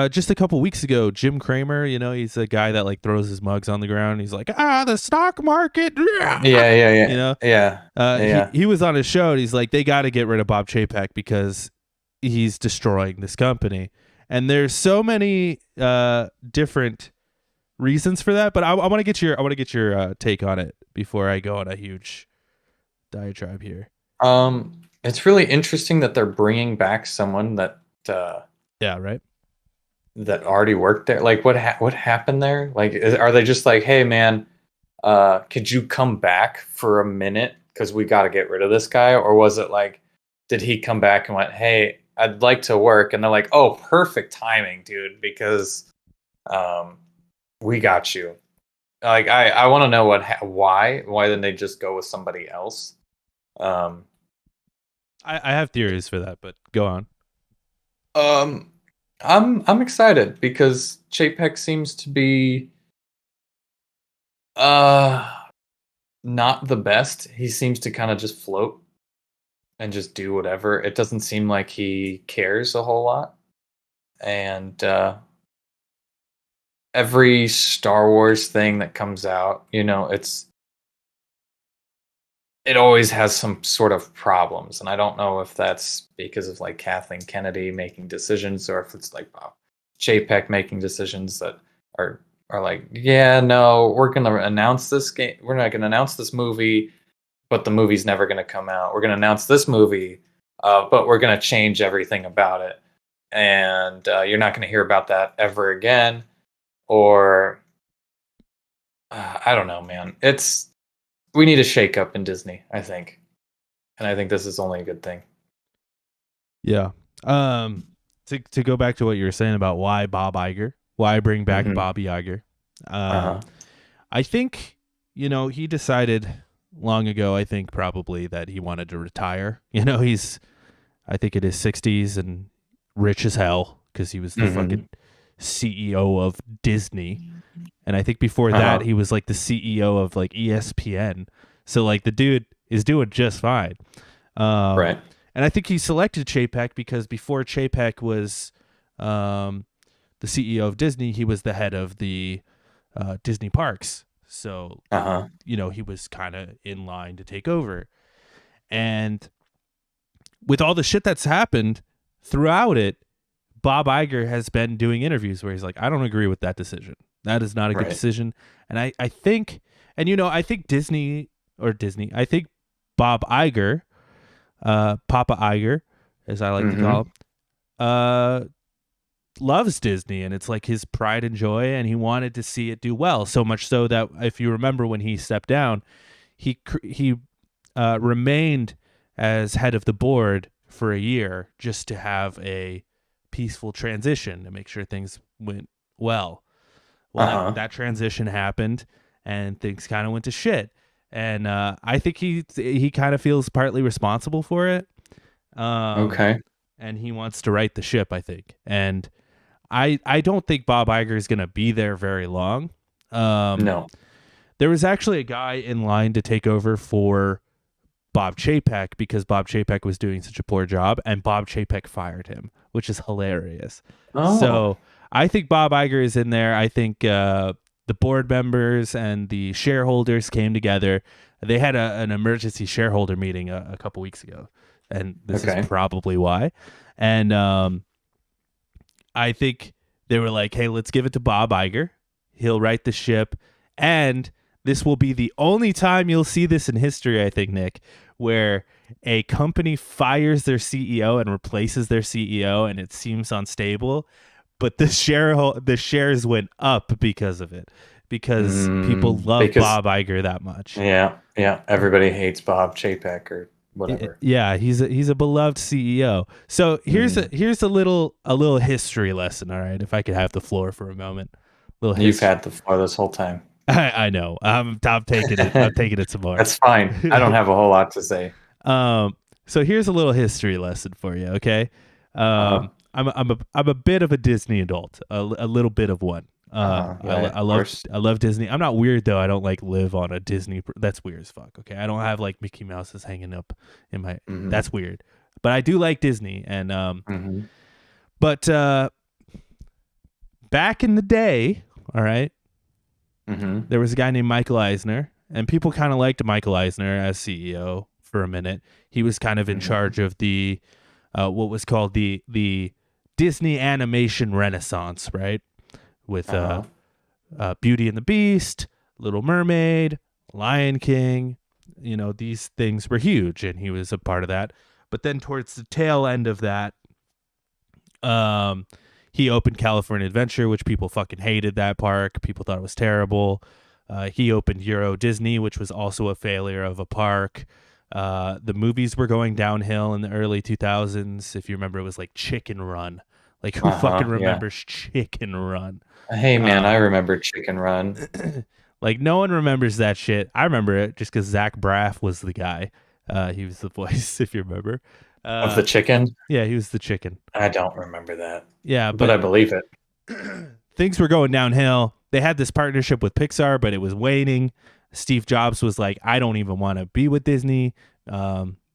Speaker 1: just a couple weeks ago, Jim Cramer, he's a guy that like throws his mugs on the ground. He's like, the stock market.
Speaker 2: Yeah.
Speaker 1: He was on his show and he's like, they got to get rid of Bob Chapek because he's destroying this company. And there's so many different reasons for that, but I want to get your take on it before I go on a huge diatribe here.
Speaker 2: It's really interesting that they're bringing back someone that that already worked there. Like what happened there? Like are they just like, hey man, could you come back for a minute because we got to get rid of this guy? Or was it like, did he come back and went, hey, I'd like to work, and they're like, oh, perfect timing, dude, because we got you. Like I want to know why didn't they just go with somebody else?
Speaker 1: I have theories for that, but go on.
Speaker 2: I'm excited because Chapek seems to be not the best. He seems to kind of just float and just do whatever. It doesn't seem like he cares a whole lot. And every Star Wars thing that comes out, it always has some sort of problems. And I don't know if that's because of like Kathleen Kennedy making decisions or if it's like Bob Chapek making decisions that are like, yeah, no, we're going to announce this game. We're not going to announce this movie, but the movie's never going to come out. We're going to announce this movie, but we're going to change everything about it. and you're not going to hear about that ever again. Or I don't know, man. We need a shakeup in Disney, I think, and I think this is only a good thing.
Speaker 1: Yeah. To go back to what you were saying about why Bob Iger, why bring back Bobby Iger. I think, he decided long ago, I think probably that he wanted to retire. He's, I think in his 60s and rich as hell because he was the fucking CEO of Disney. And I think before that, he was like the CEO of like ESPN. So like the dude is doing just fine.
Speaker 2: Right.
Speaker 1: And I think he selected Chapek because before Chapek was the CEO of Disney, he was the head of the Disney parks. So, he was kind of in line to take over. And with all the shit that's happened throughout it, Bob Iger has been doing interviews where he's like, I don't agree with that decision. That is not a good decision. And I think, I think I think Bob Iger, Papa Iger, as I like to call him, loves Disney, and it's like his pride and joy, and he wanted to see it do well, so much so that if you remember when he stepped down, he remained as head of the board for a year just to have a peaceful transition to make sure things went well. That transition happened and things kind of went to shit, and I think he kind of feels partly responsible for it. And he wants to right the ship, I think. And I don't think Bob Iger is going to be there very long.
Speaker 2: No.
Speaker 1: There was actually a guy in line to take over for Bob Chapek because Bob Chapek was doing such a poor job, and Bob Chapek fired him, which is hilarious. So I think Bob Iger is in there. I think the board members and the shareholders came together. They had an emergency shareholder meeting a couple weeks ago, and this is probably why. And I think they were like, hey, let's give it to Bob Iger. He'll right the ship. And this will be the only time you'll see this in history, I think, Nick, where a company fires their CEO and replaces their CEO and it seems unstable, but the shares went up because of it, because people love Bob Iger that much.
Speaker 2: Yeah. Everybody hates Bob Chapek or whatever.
Speaker 1: Yeah, he's a beloved CEO. So here's a little history lesson. All right, if I could have the floor for a moment.
Speaker 2: You've had the floor this whole time.
Speaker 1: I know. I'm taking it. I'm taking it some more.
Speaker 2: That's fine. I don't have a whole lot to say.
Speaker 1: So here's a little history lesson for you. Okay. I'm a bit of a Disney adult. A little bit of one. I love Disney. I'm not weird though. I don't like live on a Disney. That's weird as fuck. Okay, I don't have like Mickey Mouse's hanging up in my. That's weird. But I do like Disney, and but back in the day, all right, there was a guy named Michael Eisner, and people kind of liked Michael Eisner as CEO for a minute. He was kind of in charge of the what was called the Disney animation renaissance, right? With Beauty and the Beast, Little Mermaid, Lion King, these things were huge, and he was a part of that. But then towards the tail end of that, he opened California Adventure, which people fucking hated that park. People thought it was terrible. He opened Euro Disney, which was also a failure of a park. The movies were going downhill in the early 2000s. If you remember, it was like Chicken Run. Like, who fucking remembers Chicken Run?
Speaker 2: Hey, man, I remember Chicken Run.
Speaker 1: Like, no one remembers that shit. I remember it just because Zach Braff was the guy. He was the voice, if you remember.
Speaker 2: Of the chicken?
Speaker 1: Yeah, he was the chicken.
Speaker 2: I don't remember that.
Speaker 1: Yeah,
Speaker 2: but I believe it.
Speaker 1: Things were going downhill. They had this partnership with Pixar, but it was waning. Steve Jobs was like, I don't even want to be with Disney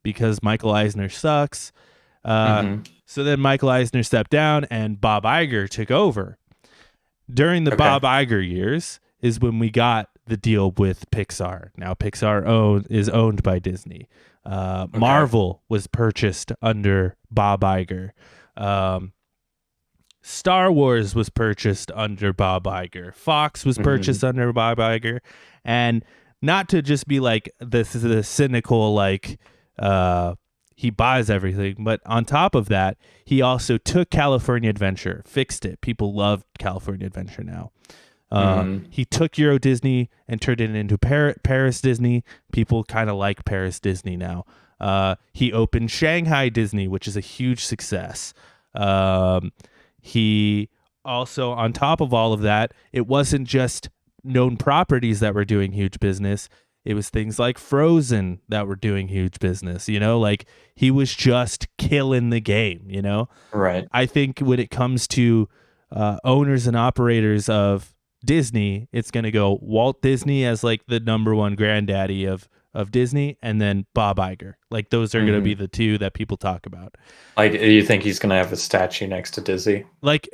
Speaker 1: because Michael Eisner sucks. So then Michael Eisner stepped down and Bob Iger took over. During the Bob Iger years is when we got the deal with Pixar. Now Pixar is owned by Disney. Marvel was purchased under Bob Iger. Star Wars was purchased under Bob Iger. Fox was purchased under Bob Iger. And not to just be like, this is the cynical, like, he buys everything. But on top of that, he also took California Adventure, fixed it. People love California Adventure now. He took Euro Disney and turned it into Paris Disney. People kind of like Paris Disney now. He opened Shanghai Disney, which is a huge success. He also, on top of all of that, it wasn't just known properties that were doing huge business. It was things like Frozen that were doing huge business, like he was just killing the game,
Speaker 2: Right.
Speaker 1: I think when it comes to owners and operators of Disney, it's going to go Walt Disney as like the number one granddaddy of Disney, and then Bob Iger. Like those are going to be the two that people talk about.
Speaker 2: Like, you think he's going to have a statue next to Disney?
Speaker 1: Like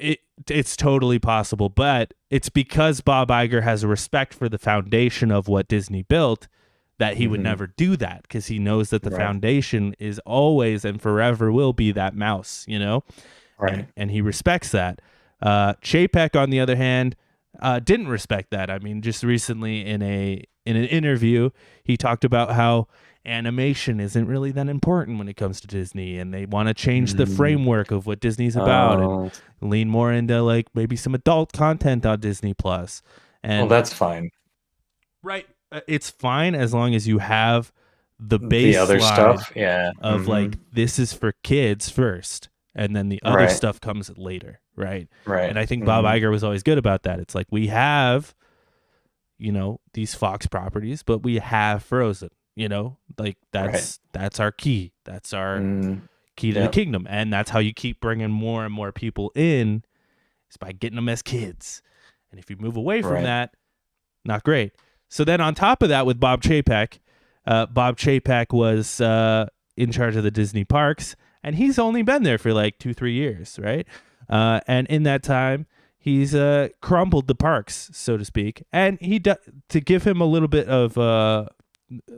Speaker 1: it's totally possible, but it's because Bob Iger has a respect for the foundation of what Disney built that he would never do that, because he knows that the foundation is always and forever will be that mouse,
Speaker 2: Right.
Speaker 1: And he respects that. Chapek, on the other hand, didn't respect that. I mean, just recently in an interview, he talked about how animation isn't really that important when it comes to Disney, and they want to change the framework of what Disney's about and lean more into like maybe some adult content on Disney Plus. And
Speaker 2: well, that's fine.
Speaker 1: Right. It's fine as long as you have the
Speaker 2: The other stuff,
Speaker 1: of like, this is for kids first, and then the other stuff comes later. Right.
Speaker 2: Right.
Speaker 1: And I think Bob Iger was always good about that. It's like, we have, these Fox properties, but we have Frozen, like that's our key. That's our key to the kingdom. And that's how you keep bringing more and more people in, is by getting them as kids. And if you move away from that, not great. So then on top of that, with Bob Chapek was in charge of the Disney parks, and he's only been there for like 2-3 years, right? And in that time, he's crumbled the parks, so to speak. And to give him a little bit of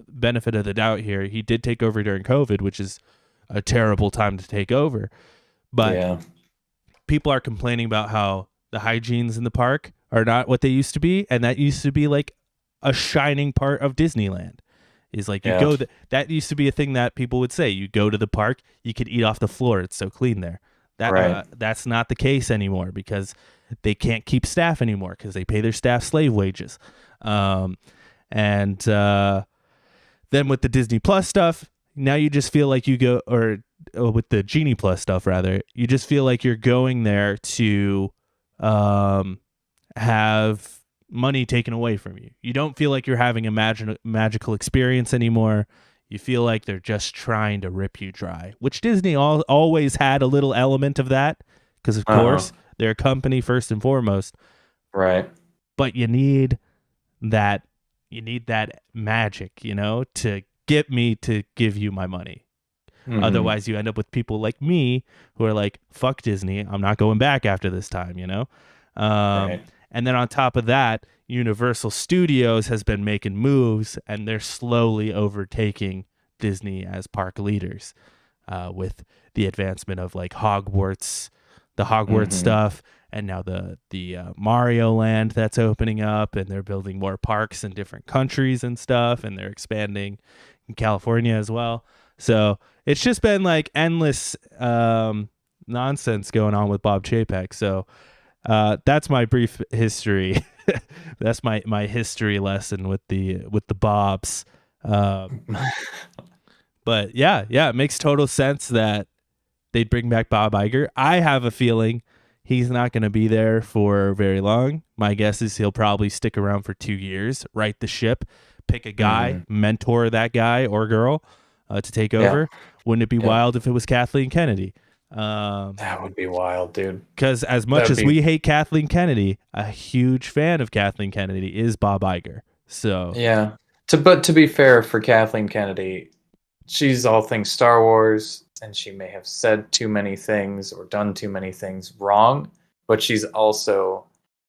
Speaker 1: benefit of the doubt here, he did take over during COVID, which is a terrible time to take over. But people are complaining about how the hygienes in the park are not what they used to be, and that used to be like a shining part of Disneyland. Is like, you go that used to be a thing that people would say. You go to the park, you could eat off the floor. It's so clean there. That's not the case anymore, because they can't keep staff anymore because they pay their staff slave wages. And then with the Disney Plus stuff, now you just feel like you go, or with the Genie Plus stuff rather, you just feel like you're going there to have money taken away from you. You don't feel like you're having a magical experience anymore. You feel like they're just trying to rip you dry, which Disney always had a little element of that, because of course they're a company first and foremost.
Speaker 2: Right.
Speaker 1: But you need that magic, to get me to give you my money. Otherwise you end up with people like me who are like, fuck Disney, I'm not going back after this time, And then on top of that, Universal Studios has been making moves, and they're slowly overtaking Disney as park leaders, with the advancement of like Hogwarts, the Hogwarts stuff, and now the Mario Land that's opening up, and they're building more parks in different countries and stuff, and they're expanding in California as well. So it's just been like endless nonsense going on with Bob Chapek. So that's my brief history. That's my history lesson with the Bobs. But yeah, it makes total sense that they'd bring back Bob Iger. I have a feeling he's not going to be there for very long. My guess is he'll probably stick around for 2 years, right the ship, pick a guy, mentor that guy or girl to take over. Wouldn't it be wild if it was Kathleen Kennedy?
Speaker 2: That would be wild, dude.
Speaker 1: Because as much as we hate Kathleen Kennedy, a huge fan of Kathleen Kennedy is Bob Iger. So
Speaker 2: but to be fair for Kathleen Kennedy, she's all things Star Wars, and she may have said too many things or done too many things wrong, but she's also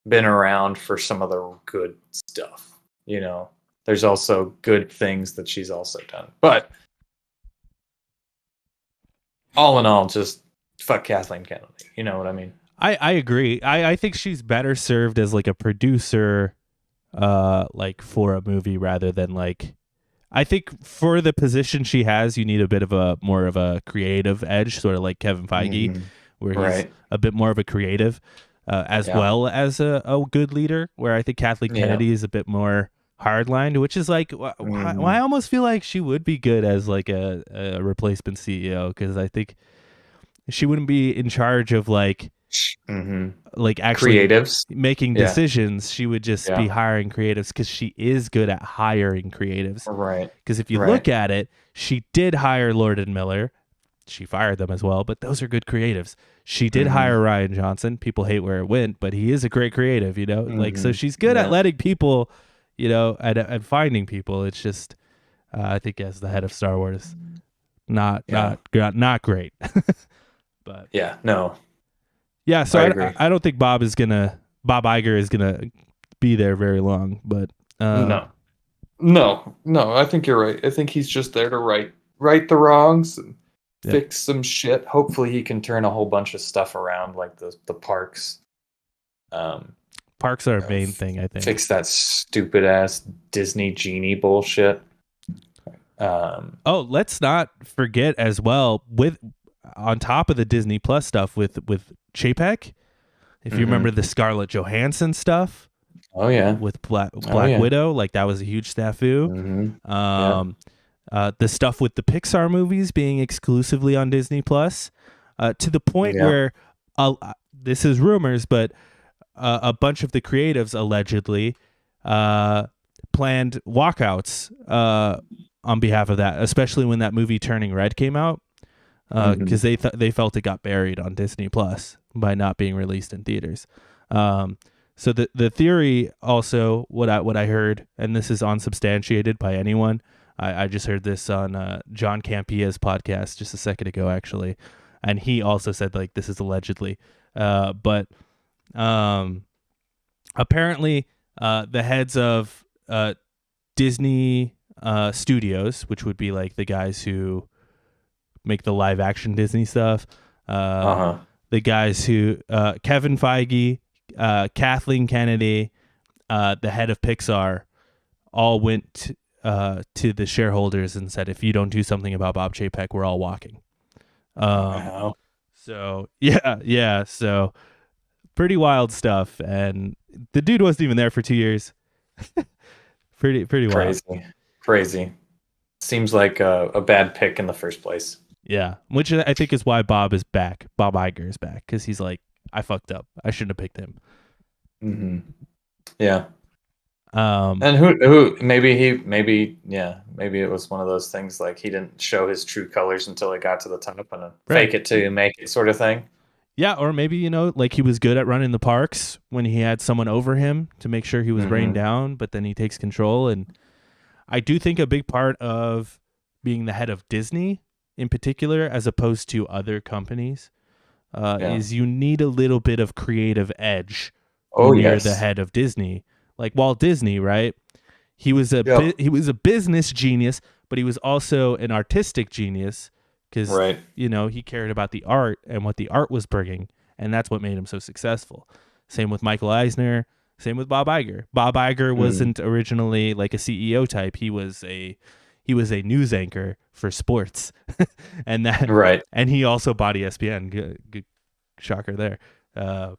Speaker 2: been around for some of the good stuff. There's also good things that she's also done. But all in all, just fuck Kathleen Kennedy. You know what I mean?
Speaker 1: I agree. I think she's better served as like a producer, like for a movie rather than like I think for the position she has, you need a bit of a more of a creative edge, sort of like Kevin Feige,
Speaker 2: Hmm.
Speaker 1: where he's
Speaker 2: Right.
Speaker 1: a bit more of a creative, as
Speaker 2: Yeah.
Speaker 1: well as a good leader. Where I think Kathleen
Speaker 2: Yeah.
Speaker 1: Kennedy is a bit more hardlined, which is like why I
Speaker 2: Hmm.
Speaker 1: almost feel like she would be good as like a replacement CEO, because I think she wouldn't be in charge of
Speaker 2: Hmm.
Speaker 1: like actually
Speaker 2: Creatives.
Speaker 1: making
Speaker 2: Yeah.
Speaker 1: decisions. She would just be
Speaker 2: Yeah.
Speaker 1: hiring creatives because she is good at hiring creatives.
Speaker 2: Right.
Speaker 1: Because if you
Speaker 2: Right.
Speaker 1: look at it, she did hire Lord and Miller. She fired them as well, but those are good creatives. She did
Speaker 2: Hmm.
Speaker 1: hire Ryan Johnson. People hate where it went, but he is a great creative, Like, so
Speaker 2: Hmm.
Speaker 1: she's good at
Speaker 2: Yeah.
Speaker 1: letting people, at finding people. It's just, I think as the head of Star Wars,
Speaker 2: Yeah.
Speaker 1: not great. But
Speaker 2: Yeah. No,
Speaker 1: yeah, so
Speaker 2: I
Speaker 1: I
Speaker 2: agree.
Speaker 1: I don't think Bob Iger is gonna be there very long. But
Speaker 2: No. No. No, I think you're right. I think he's just there to right the wrongs and
Speaker 1: yeah,
Speaker 2: fix some shit. Hopefully he can turn a whole bunch of stuff around like the parks. Um
Speaker 1: parks are a main
Speaker 2: f-
Speaker 1: thing, I think.
Speaker 2: Fix that stupid ass Disney genie bullshit. Um
Speaker 1: Oh, let's not forget as well, with on top of the Disney Plus stuff with Chapek. If you remember
Speaker 2: mhm.
Speaker 1: the Scarlett Johansson stuff
Speaker 2: Oh yeah.
Speaker 1: with
Speaker 2: Oh
Speaker 1: Black
Speaker 2: yeah.
Speaker 1: Widow, like that was a huge snafu.
Speaker 2: Mhm. Yeah.
Speaker 1: Um, the stuff with the Pixar movies being exclusively on Disney Plus, to the point
Speaker 2: Yeah.
Speaker 1: where this is rumors, but a bunch of the creatives allegedly uh, planned walkouts on behalf of that, especially when that movie Turning Red came out, because
Speaker 2: Mhm.
Speaker 1: they felt it got buried on Disney Plus by not being released in theaters. Um, so the theory also, what I heard, and this is unsubstantiated by anyone. I just heard this on John Campia's podcast just a second ago, actually, and he also said like this is allegedly, but um, apparently the heads of Disney Studios, which would be like the guys who make the live action Disney stuff.
Speaker 2: Uh-huh.
Speaker 1: The guys who Kevin Feige, Kathleen Kennedy, the head of Pixar, all went to the shareholders and said, if you don't do something about Bob Chapek, we're all walking. Um,
Speaker 2: Wow.
Speaker 1: so yeah, so pretty wild stuff. And the dude wasn't even there for 2 years. Pretty wild.
Speaker 2: Crazy. Crazy. Seems like a bad pick in the first place.
Speaker 1: Yeah, which I think is why Bob is back. Bob Iger is back because he's like, I fucked up. I shouldn't have picked him.
Speaker 2: Hmm. Yeah.
Speaker 1: Um,
Speaker 2: And who maybe it was one of those things like he didn't show his true colors until it got to the top and
Speaker 1: right.
Speaker 2: fake it till you make it sort of thing.
Speaker 1: Yeah, or maybe, like he was good at running the parks when he had someone over him to make sure he was rained
Speaker 2: Hmm.
Speaker 1: down, but then he takes control. And I do think a big part of being the head of Disney in particular, as opposed to other companies,
Speaker 2: Yeah.
Speaker 1: is you need a little bit of creative edge
Speaker 2: Oh
Speaker 1: when you're the
Speaker 2: yes.
Speaker 1: head of Disney. Like Walt Disney, right?
Speaker 2: Yep.
Speaker 1: He was a business genius, but he was also an artistic genius because
Speaker 2: Right.
Speaker 1: he cared about the art and what the art was bringing, and that's what made him so successful. Same with Michael Eisner. Same with Bob Iger. Bob Iger
Speaker 2: Mm.
Speaker 1: wasn't originally like a CEO type. He was a news anchor for sports, and
Speaker 2: Right.
Speaker 1: he also bought ESPN. Good shocker there. Uh,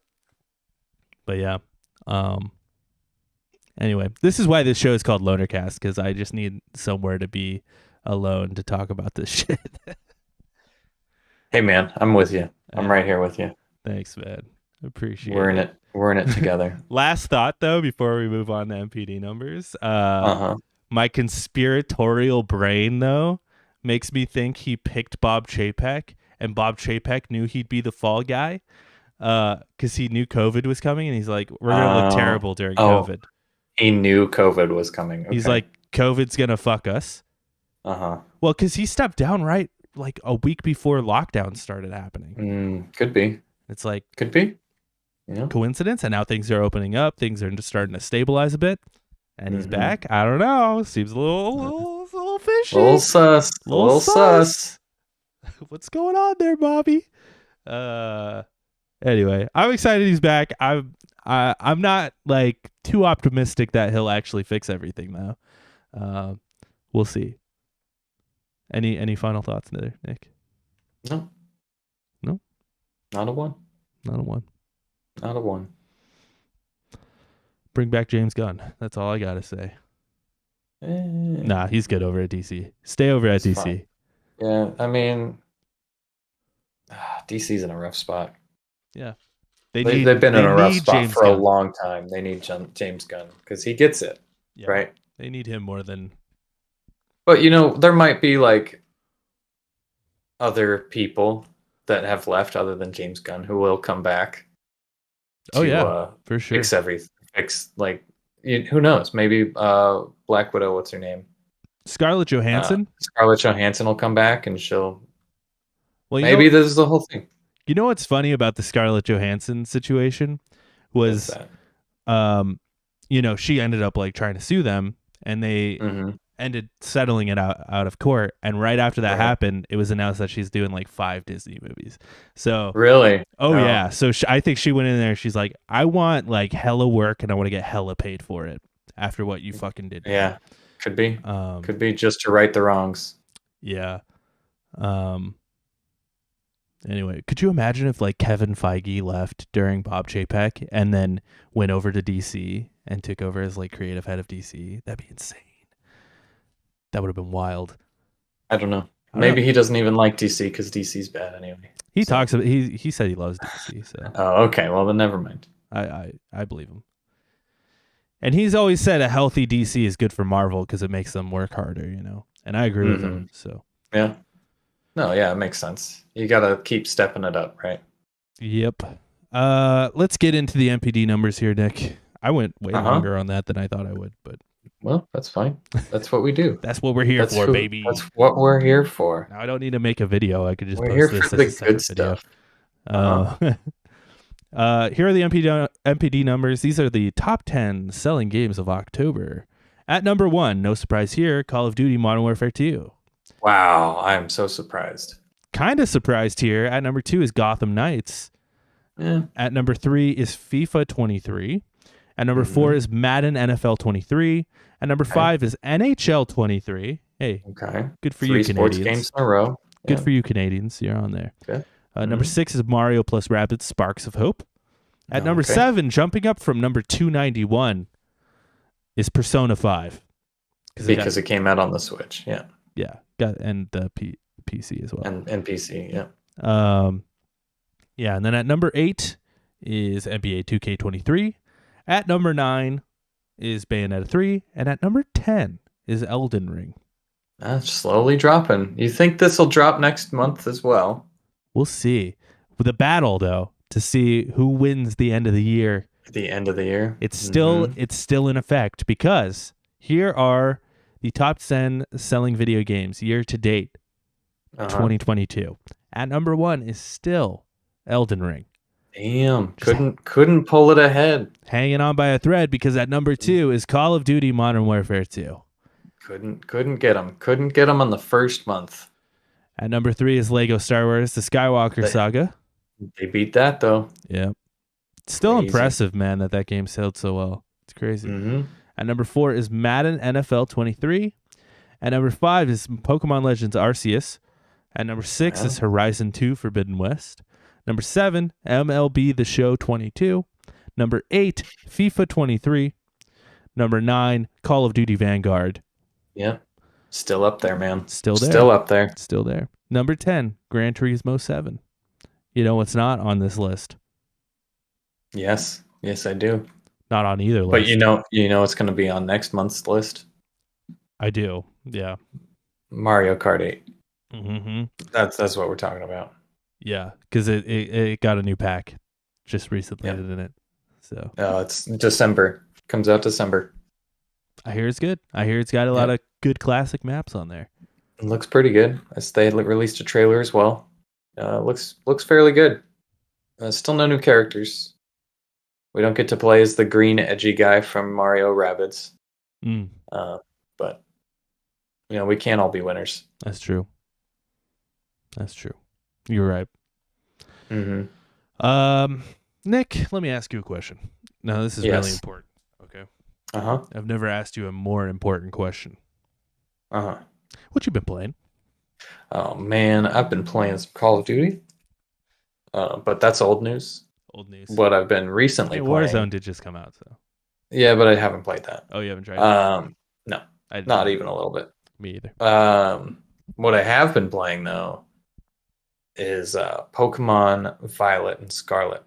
Speaker 1: but yeah. Um, Anyway, this is why this show is called Lonercast, because I just need somewhere to be alone to talk about this shit.
Speaker 2: Hey man, I'm with you. I'm
Speaker 1: Yeah,
Speaker 2: right here with you.
Speaker 1: thanks, man.
Speaker 2: We're
Speaker 1: Appreciate
Speaker 2: in
Speaker 1: it.
Speaker 2: it. We're in it together.
Speaker 1: Last thought, though, before we move on to MPD numbers.
Speaker 2: Uh-huh.
Speaker 1: My conspiratorial brain, though, makes me think he picked Bob Chapek, and Bob Chapek knew he'd be the fall guy because he knew COVID was coming, and he's like, we're going to look
Speaker 2: Oh.
Speaker 1: terrible during
Speaker 2: Oh,
Speaker 1: COVID.
Speaker 2: he knew COVID was coming.
Speaker 1: He's
Speaker 2: Okay.
Speaker 1: like, COVID's going to fuck us.
Speaker 2: Uh-huh.
Speaker 1: Well, because he stepped down right like a week before lockdown started happening.
Speaker 2: Could be.
Speaker 1: It's like
Speaker 2: Could be. Yeah.
Speaker 1: coincidence, and now things are opening up. Things are just starting to stabilize a bit, and he's
Speaker 2: Mm-hmm.
Speaker 1: back. I don't know. Seems a little fishy.
Speaker 2: Little sus. A
Speaker 1: Little
Speaker 2: little
Speaker 1: sus.
Speaker 2: sus.
Speaker 1: What's going on there, Bobby? Anyway, I'm excited he's back. I'm not like too optimistic that he'll actually fix everything though. We'll see. Any final thoughts there, Nick?
Speaker 2: No.
Speaker 1: No?
Speaker 2: Not a one.
Speaker 1: Not a one.
Speaker 2: Not a one.
Speaker 1: Bring back James Gunn. That's all I gotta say. Nah, he's good over at DC. Stay over at DC.
Speaker 2: Fine. Yeah, I mean, DC's in a rough spot.
Speaker 1: Yeah.
Speaker 2: They've been in a rough spot
Speaker 1: James
Speaker 2: for
Speaker 1: Gunn.
Speaker 2: a long time. They need James Gunn because he gets it,
Speaker 1: Yeah.
Speaker 2: right?
Speaker 1: They need him more than.
Speaker 2: But there might be like other people that have left other than James Gunn who will come back.
Speaker 1: For sure.
Speaker 2: Fix everything. Who knows? Maybe Black Widow. What's her name?
Speaker 1: Scarlett Johansson.
Speaker 2: Scarlett Johansson will come back, and she'll.
Speaker 1: Well,
Speaker 2: maybe this is the whole thing.
Speaker 1: You know what's funny about the Scarlett Johansson situation was, she ended up like trying to sue them, and they ended settling it out of court. And right after that happened, it was announced that she's doing like 5 Disney movies. So
Speaker 2: really,
Speaker 1: yeah. So I think she went in there. She's like, I want like hella work, and I want to get hella paid for it after what you fucking did.
Speaker 2: Yeah, could be. Could be just to right the wrongs.
Speaker 1: Yeah. Anyway, could you imagine if like Kevin Feige left during Bob Chapek and then went over to DC and took over as like creative head of DC? That'd be insane. That would have been wild.
Speaker 2: I don't know. Maybe he doesn't even like DC because DC's bad anyway.
Speaker 1: He talks about he said he loves DC. So.
Speaker 2: Oh, okay. Well, then never mind.
Speaker 1: I believe him. And he's always said a healthy DC is good for Marvel because it makes them work harder, And I agree with him. So
Speaker 2: yeah. No, yeah, it makes sense. You got to keep stepping it up, right?
Speaker 1: Yep. Let's get into the MPD numbers here, Nick. I went way longer on that than I thought I would, but
Speaker 2: well, that's fine. That's what we do.
Speaker 1: That's what we're here for, baby.
Speaker 2: That's what we're here for.
Speaker 1: Now I don't need to make a video. I could just
Speaker 2: we're
Speaker 1: post
Speaker 2: here
Speaker 1: this
Speaker 2: for
Speaker 1: as
Speaker 2: the
Speaker 1: a
Speaker 2: good
Speaker 1: video.
Speaker 2: stuff.
Speaker 1: Here are the MPD numbers. These are the top 10 selling games of October. At number 1, no surprise here, Call of Duty Modern Warfare 2.
Speaker 2: Wow, I am so surprised.
Speaker 1: Kind of surprised here. At number 2 is Gotham Knights.
Speaker 2: Yeah.
Speaker 1: At number 3 is FIFA 23. At number 4 is Madden NFL 23. At number 5 is NHL 23. Hey,
Speaker 2: okay.
Speaker 1: Good for
Speaker 2: 3
Speaker 1: you,
Speaker 2: sports
Speaker 1: Canadians.
Speaker 2: games in a row.
Speaker 1: Good for you, Canadians. You're on there.
Speaker 2: Okay.
Speaker 1: Number 6 is Mario plus Rabbids Sparks of Hope. At number 7, jumping up from number 291, is Persona 5.
Speaker 2: Because it came out on the Switch. Yeah.
Speaker 1: Yeah. And the PC as well.
Speaker 2: And PC, yeah.
Speaker 1: Yeah, and then at number 8 is NBA 2K23. At number 9 is Bayonetta 3. And at number 10 is Elden Ring.
Speaker 2: That's slowly dropping. You think this will drop next month as well?
Speaker 1: We'll see. With a battle, though, to see who wins the end of the year.
Speaker 2: The end of the year?
Speaker 1: It's still in effect because here are the top 10 selling video games year to date, 2022. At number 1 is still Elden Ring.
Speaker 2: Damn, couldn't pull it ahead.
Speaker 1: Hanging on by a thread because at number 2 is Call of Duty Modern Warfare 2.
Speaker 2: Couldn't get them. Couldn't get them on the first month.
Speaker 1: At number 3 is Lego Star Wars: The Skywalker Saga.
Speaker 2: They beat that though.
Speaker 1: Yeah, it's still impressive, man, that game sold so well. It's crazy. At number 4 is Madden NFL 23. At number 5 is Pokemon Legends Arceus. At number 6 is Horizon 2 Forbidden West. Number 7, MLB The Show 22. Number 8, FIFA 23. Number 9, Call of Duty Vanguard.
Speaker 2: Yeah. Still up there, man.
Speaker 1: Still there.
Speaker 2: Still up there.
Speaker 1: Still there. Number 10, Gran Turismo 7. You know what's not on this list?
Speaker 2: Yes. Yes, I do.
Speaker 1: Not on either list.
Speaker 2: But you know it's going to be on next month's list.
Speaker 1: I do. Yeah.
Speaker 2: Mario Kart 8.
Speaker 1: Mm-hmm.
Speaker 2: That's what we're talking about.
Speaker 1: Yeah, because it got a new pack just recently, didn't it? So.
Speaker 2: It's December. Comes out December.
Speaker 1: I hear it's good. I hear it's got a lot of good classic maps on there.
Speaker 2: It looks pretty good. They released a trailer as well. Looks fairly good. Still no new characters. We don't get to play as the green edgy guy from Mario Rabbids. But we can't all be winners.
Speaker 1: That's true. You're right. Nick, let me ask you a question. Now, this is really important. Okay.
Speaker 2: I've
Speaker 1: never asked you a more important question.
Speaker 2: Uh-huh.
Speaker 1: What you been playing?
Speaker 2: Oh man, I've been playing some Call of Duty, but that's old news.
Speaker 1: Old news.
Speaker 2: What I've been
Speaker 1: I
Speaker 2: recently
Speaker 1: mean, Warzone
Speaker 2: playing,
Speaker 1: did just come out, so.
Speaker 2: yeah, but I haven't played that.
Speaker 1: Oh, you haven't tried it?
Speaker 2: No,
Speaker 1: I didn't
Speaker 2: not
Speaker 1: either.
Speaker 2: even a little bit.
Speaker 1: Me either.
Speaker 2: What I have been playing though is Pokemon Violet and Scarlet.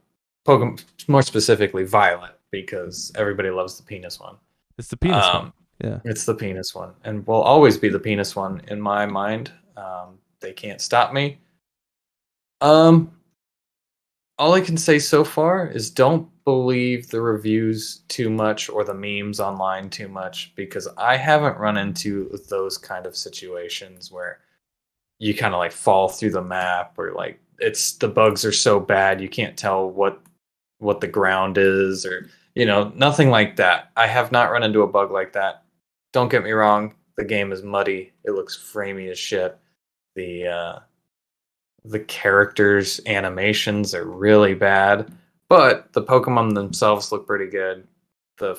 Speaker 2: Pokemon, more specifically Violet, because everybody loves the penis one.
Speaker 1: It's the penis one.
Speaker 2: Um,
Speaker 1: Yeah.
Speaker 2: it's the penis one, and will always be the penis one in my mind. They can't stop me. Um, all I can say so far is don't believe the reviews too much or the memes online too much, because I haven't run into those kind of situations where you kind of like fall through the map, or like it's the bugs are so bad you can't tell what the ground is, or nothing like that. I have not run into a bug like that. Don't get me wrong, the game is muddy, it looks framey as shit. The uh the characters animations are really bad, but the Pokemon themselves look pretty good. The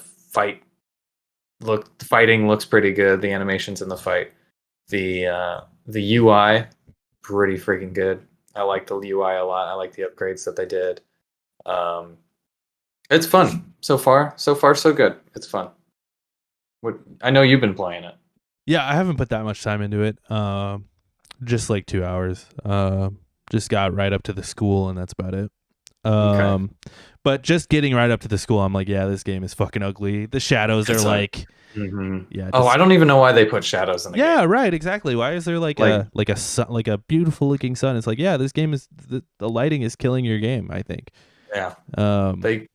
Speaker 2: the fighting looks pretty good, the animations in the fight. The UI, pretty freaking good. I like the UI a lot. I like the upgrades that they did. Um, it's fun so far. So far, so good. It's fun. I know you've been playing it.
Speaker 1: Yeah, I haven't put that much time into it. Just like 2 hours. Just got right up to the school, and that's about it.
Speaker 2: Okay.
Speaker 1: But just getting right up to the school, I'm like, yeah, this game is fucking ugly. The shadows are
Speaker 2: It's
Speaker 1: like,
Speaker 2: mm-hmm.
Speaker 1: yeah,
Speaker 2: Oh, I
Speaker 1: just
Speaker 2: don't even know why they put shadows in the
Speaker 1: yeah,
Speaker 2: game.
Speaker 1: right, exactly. Why is there like
Speaker 2: Like,
Speaker 1: a sun, like a beautiful looking sun? It's like, yeah, this game is the lighting is killing your game, I think.
Speaker 2: yeah,
Speaker 1: Um,
Speaker 2: they.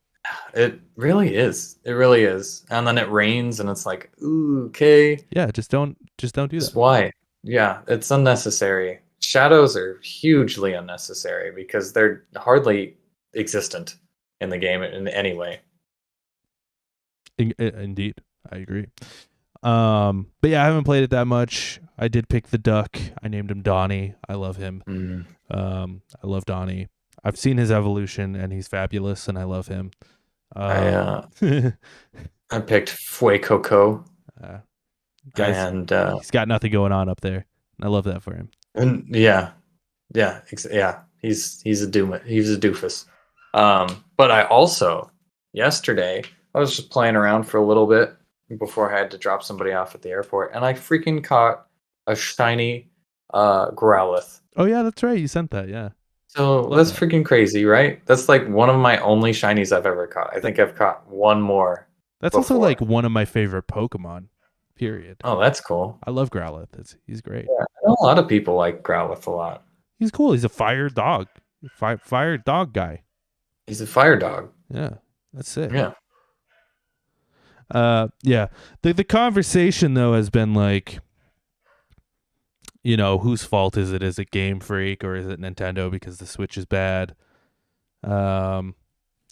Speaker 2: It really is. It really is. And then it rains, and it's like, ooh, okay.
Speaker 1: yeah, just don't do that.
Speaker 2: Just why? Yeah, it's unnecessary. Shadows are hugely unnecessary because they're hardly existent in the game in any way.
Speaker 1: Indeed, I agree. But yeah, I haven't played it that much. I did pick the duck. I named him Donnie. I love him.
Speaker 2: Mm.
Speaker 1: I love Donnie. I've seen his evolution, and he's fabulous, and I love him.
Speaker 2: I
Speaker 1: Um,
Speaker 2: I picked Fue Coco,
Speaker 1: uh, guys,
Speaker 2: and
Speaker 1: he's got nothing going on up there. I love that for him.
Speaker 2: yeah, yeah, he's a he's a doofus. But I also yesterday I was just playing around for a little bit before I had to drop somebody off at the airport, and I freaking caught a shiny Growlithe.
Speaker 1: Oh yeah, that's right. You sent that. Yeah,
Speaker 2: So
Speaker 1: love
Speaker 2: that's
Speaker 1: that.
Speaker 2: freaking crazy, right? That's like one of my only shinies I've ever caught. I think I've caught one more
Speaker 1: That's also like
Speaker 2: before.
Speaker 1: one of my favorite Pokemon. Period.
Speaker 2: Oh, that's cool.
Speaker 1: I love Growlithe. He's great.
Speaker 2: Yeah, I know a lot of people like Growlithe a lot.
Speaker 1: He's cool. He's a fire dog. Fire dog guy.
Speaker 2: He's a fire dog.
Speaker 1: Yeah, that's sick.
Speaker 2: Yeah.
Speaker 1: Yeah. The conversation though has been like, whose fault is it? Is it Game Freak or is it Nintendo because the Switch is bad?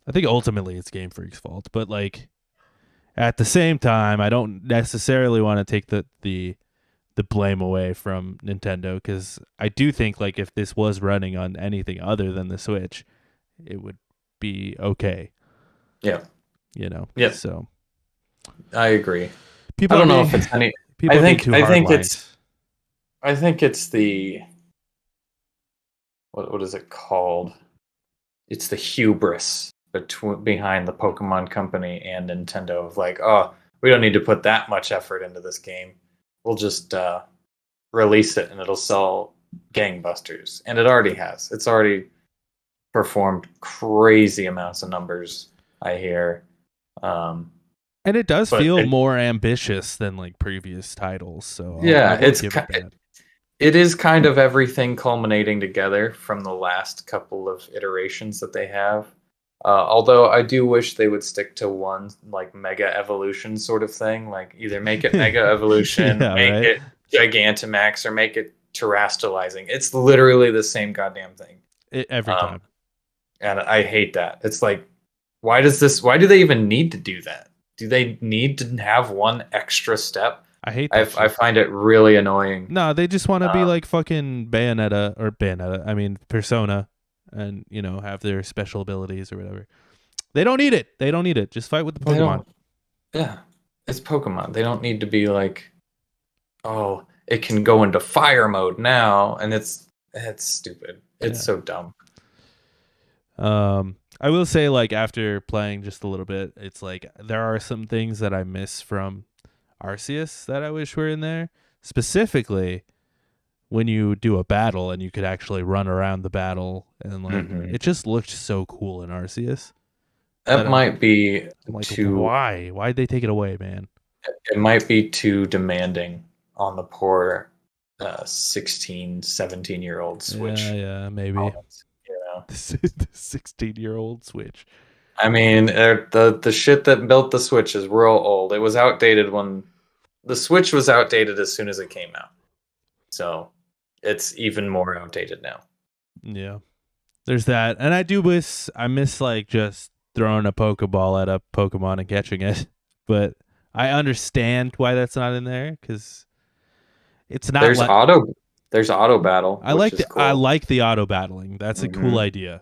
Speaker 1: I think ultimately it's Game Freak's fault, but like at the same time, I don't necessarily want to take the blame away from Nintendo, because I do think like if this was running on anything other than the Switch, it would be okay.
Speaker 2: Yeah. Yeah.
Speaker 1: So
Speaker 2: I agree. I
Speaker 1: people are
Speaker 2: don't know
Speaker 1: being
Speaker 2: if it's any.
Speaker 1: people are being too
Speaker 2: I think
Speaker 1: hard-lined.
Speaker 2: it's the what is it called? It's the hubris behind the Pokemon Company and Nintendo of like, oh, we don't need to put that much effort into this game. We'll just release it and it'll sell gangbusters, and it already has. It's already performed crazy amounts of numbers, I hear.
Speaker 1: And it does
Speaker 2: But
Speaker 1: feel more ambitious than like previous titles, so I
Speaker 2: yeah,
Speaker 1: will give it that.
Speaker 2: it is kind of everything culminating together from the last couple of iterations that they have. Although I do wish they would stick to one like mega evolution sort of thing, like either make it mega evolution,
Speaker 1: Yeah,
Speaker 2: make
Speaker 1: right.
Speaker 2: it Gigantamax, or make it terastallizing. It's literally the same goddamn thing.
Speaker 1: Every
Speaker 2: Um,
Speaker 1: time.
Speaker 2: and I hate that. It's like, why do they even need to do that? Do they need to have one extra step?
Speaker 1: I hate
Speaker 2: I
Speaker 1: that shit.
Speaker 2: find it really annoying.
Speaker 1: No, they just want to be
Speaker 2: Um,
Speaker 1: like fucking Bayonetta. I mean Persona, and have their special abilities or whatever. They don't need it. They don't need it. Just fight with the
Speaker 2: they
Speaker 1: Pokemon.
Speaker 2: don't. Yeah, it's Pokemon. They don't need to be like oh, it can go into fire mode now, and it's stupid. It's
Speaker 1: Yeah.
Speaker 2: so dumb.
Speaker 1: I will say, like, after playing just a little bit, it's like there are some things that I miss from Arceus that I wish were in there. Specifically, when you do a battle and you could actually run around the battle, and like
Speaker 2: Mhm.
Speaker 1: it just looked so cool in Arceus that
Speaker 2: That might be
Speaker 1: I'm like,
Speaker 2: too.
Speaker 1: why? Why'd they take it away, man?
Speaker 2: It might be too demanding on the poor 16, 17-year-old
Speaker 1: Yeah,
Speaker 2: Switch
Speaker 1: yeah, maybe.
Speaker 2: opponents. You know,
Speaker 1: The 16-year-old Switch.
Speaker 2: I mean, the shit that built the Switch is real old. It was outdated when the Switch was outdated as soon as it came out. So it's even more outdated now.
Speaker 1: Yeah. There's that. And I miss like just throwing a Pokeball at a Pokemon and catching it. But I understand why that's not in there because it's not
Speaker 2: There's
Speaker 1: like
Speaker 2: auto there's auto battle, which is
Speaker 1: I
Speaker 2: cool.
Speaker 1: like the auto battling. That's a cool
Speaker 2: Hmm.
Speaker 1: idea.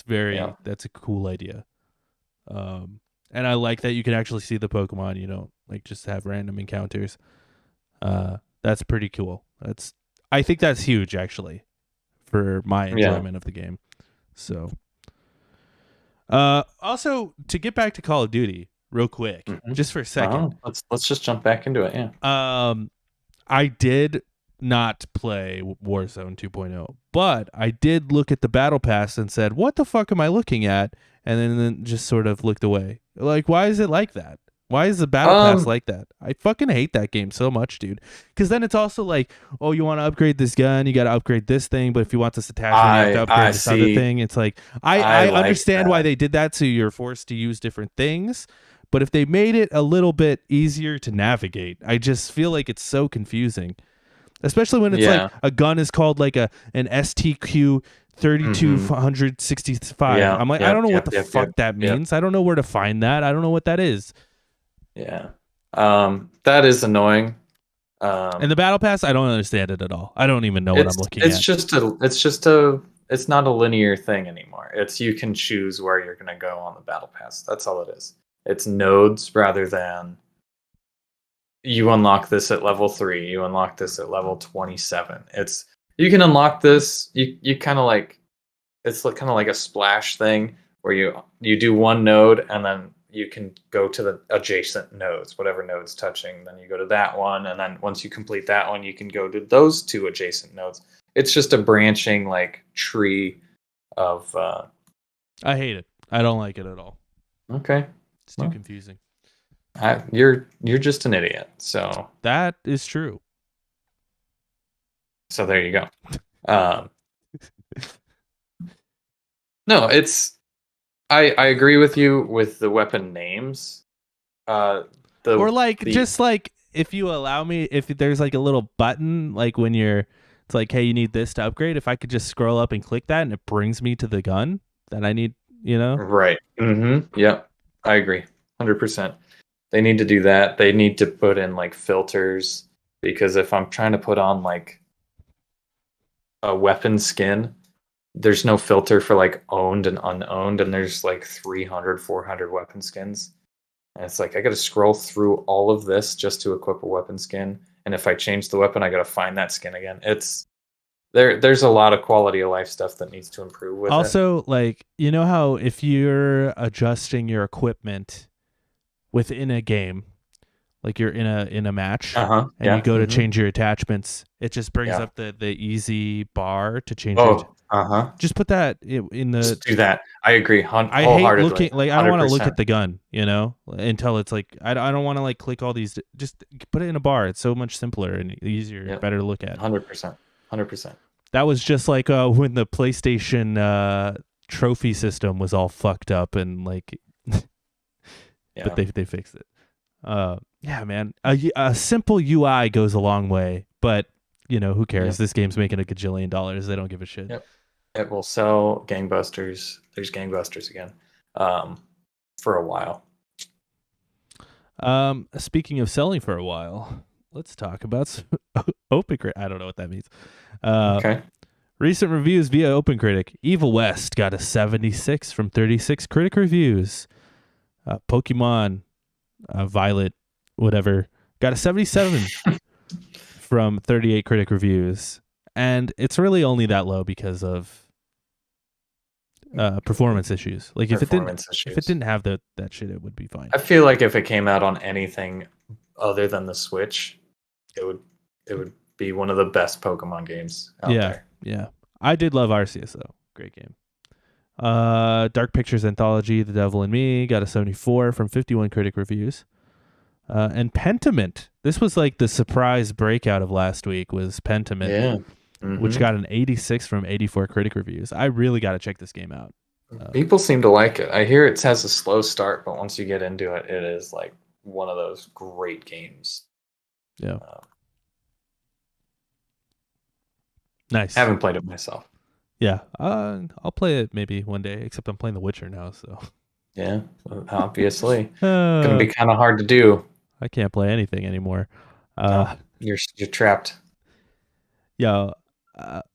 Speaker 2: Yeah.
Speaker 1: That's a cool idea. And I like that you can actually see the Pokemon. You don't like just have random encounters. That's pretty cool. I think that's huge actually for my
Speaker 2: Yeah.
Speaker 1: enjoyment of the game. So, also to get back to Call of Duty real quick,
Speaker 2: Hmm.
Speaker 1: just for a second.
Speaker 2: Oh, let's just jump back into it. Yeah.
Speaker 1: I did not play Warzone 2.0, but I did look at the battle pass and said, "What the fuck am I looking at?" And then just sort of looked away. Like, why is it like that? Why is the battle pass
Speaker 2: Um,
Speaker 1: like that? I fucking hate that game so much, dude. Because then it's also like, oh, you want to upgrade this gun, you got to upgrade this thing, but if you want this attachment, you have to upgrade
Speaker 2: I
Speaker 1: this other
Speaker 2: see.
Speaker 1: thing. It's like
Speaker 2: I
Speaker 1: I
Speaker 2: like
Speaker 1: understand why
Speaker 2: that.
Speaker 1: they did that, so you're forced to use different things. But if they made it a little bit easier to navigate, I just feel like it's so confusing. Especially when it's like
Speaker 2: Yeah.
Speaker 1: a gun is called like an STQ
Speaker 2: Hmm.
Speaker 1: 3265.
Speaker 2: Yeah.
Speaker 1: I'm like, I don't
Speaker 2: Yep.
Speaker 1: know what
Speaker 2: Yep.
Speaker 1: the
Speaker 2: Yep. Yep.
Speaker 1: fuck that
Speaker 2: Yep.
Speaker 1: means. I don't know where to find that. I don't know what that is.
Speaker 2: Yeah. That is annoying.
Speaker 1: And the
Speaker 2: Um,
Speaker 1: battle pass, I don't understand it at all. I don't even know what I'm looking
Speaker 2: it's
Speaker 1: at.
Speaker 2: just a it's not a linear thing anymore. It's you can choose where you're gonna go on the battle pass. That's all it is. It's nodes rather than you unlock this at level 3, you unlock this at level 27. It's you can unlock this, you kind of like it's kind of like a splash thing where you do one node and then you can go to the adjacent nodes, whatever node's touching, then you go to that one, and then once you complete that one, you can go to those two adjacent nodes. It's just a branching like tree of
Speaker 1: I hate it. I don't like it at all.
Speaker 2: okay.
Speaker 1: It's too
Speaker 2: Well,
Speaker 1: confusing.
Speaker 2: you're just an idiot.
Speaker 1: That is true.
Speaker 2: So there you go. Um, no, it's I agree with you with the weapon names. Uh,
Speaker 1: Or like
Speaker 2: the
Speaker 1: just like if you allow me, if there's like a little button like when you're it's like, hey, you need this to upgrade, if I could just scroll up and click that and it brings me to the gun that I need, you know?
Speaker 2: right. Mm-hmm. Yep. I agree. 100%. They need to do that. They need to put in like filters because if I'm trying to put on like a weapon skin, there's no filter for like owned and unowned, and there's like 300, 400 weapon skins. And it's like I got to scroll through all of this just to equip a weapon skin. And if I change the weapon, I got to find that skin again. It's there's a lot of quality of life stuff that needs to improve with it.
Speaker 1: Also, like, you know how if you're adjusting your equipment within a game, like you're in a match
Speaker 2: Uh-huh.
Speaker 1: and you
Speaker 2: Yeah.
Speaker 1: go to
Speaker 2: Hmm.
Speaker 1: change your attachments, it just brings
Speaker 2: Yeah.
Speaker 1: up the easy bar to change your
Speaker 2: Oh, uh-huh.
Speaker 1: just put that in the
Speaker 2: Just do that. I agree
Speaker 1: I hate
Speaker 2: wholeheartedly.
Speaker 1: looking like I don't want to look
Speaker 2: 100%.
Speaker 1: at the gun, you know, until it's like I don't want to like click all these. Just put it in a bar. It's so much simpler and easier,
Speaker 2: Yep.
Speaker 1: better to look at.
Speaker 2: 100%. 100%.
Speaker 1: That was just like when the PlayStation trophy system was all fucked up and like,
Speaker 2: Yeah.
Speaker 1: but they fixed it. Yeah, man, a simple UI goes a long way, but you know who cares?
Speaker 2: Yep.
Speaker 1: This game's making $1 gajillion. They don't give a shit.
Speaker 2: Yep. It will sell gangbusters. There's gangbusters again. For a while.
Speaker 1: Speaking of selling for a while, let's talk about OpenCritic. I don't know what that means.
Speaker 2: Okay.
Speaker 1: Recent reviews via OpenCritic. Evil West got a 76 from 36 critic reviews. Pokemon Violet, whatever, got a 77 from 38 critic reviews, and it's really only that low because of performance issues. Like if it didn't have that shit, it would be fine.
Speaker 2: I feel like if it came out on anything other than the Switch, it would be one of the best Pokemon games out there.
Speaker 1: Yeah. I did love Arceus though. Great game. Dark Pictures Anthology, The Devil in Me, got a 74 from 51 critic reviews. And Pentiment. This was like the surprise breakout of last week was Pentiment.
Speaker 2: Yeah.
Speaker 1: Which got an 86 from 84 critic reviews. I really got to check this game out.
Speaker 2: People seem to like it. I hear it has a slow start, but once you get into it, it is like one of those great games.
Speaker 1: Yeah. Nice.
Speaker 2: I haven't played it myself.
Speaker 1: Yeah. I'll play it maybe one day, except I'm playing The Witcher now, so.
Speaker 2: Yeah, obviously. It's going to be kind of hard to do.
Speaker 1: I can't play anything anymore.
Speaker 2: No, you're trapped.
Speaker 1: Yeah.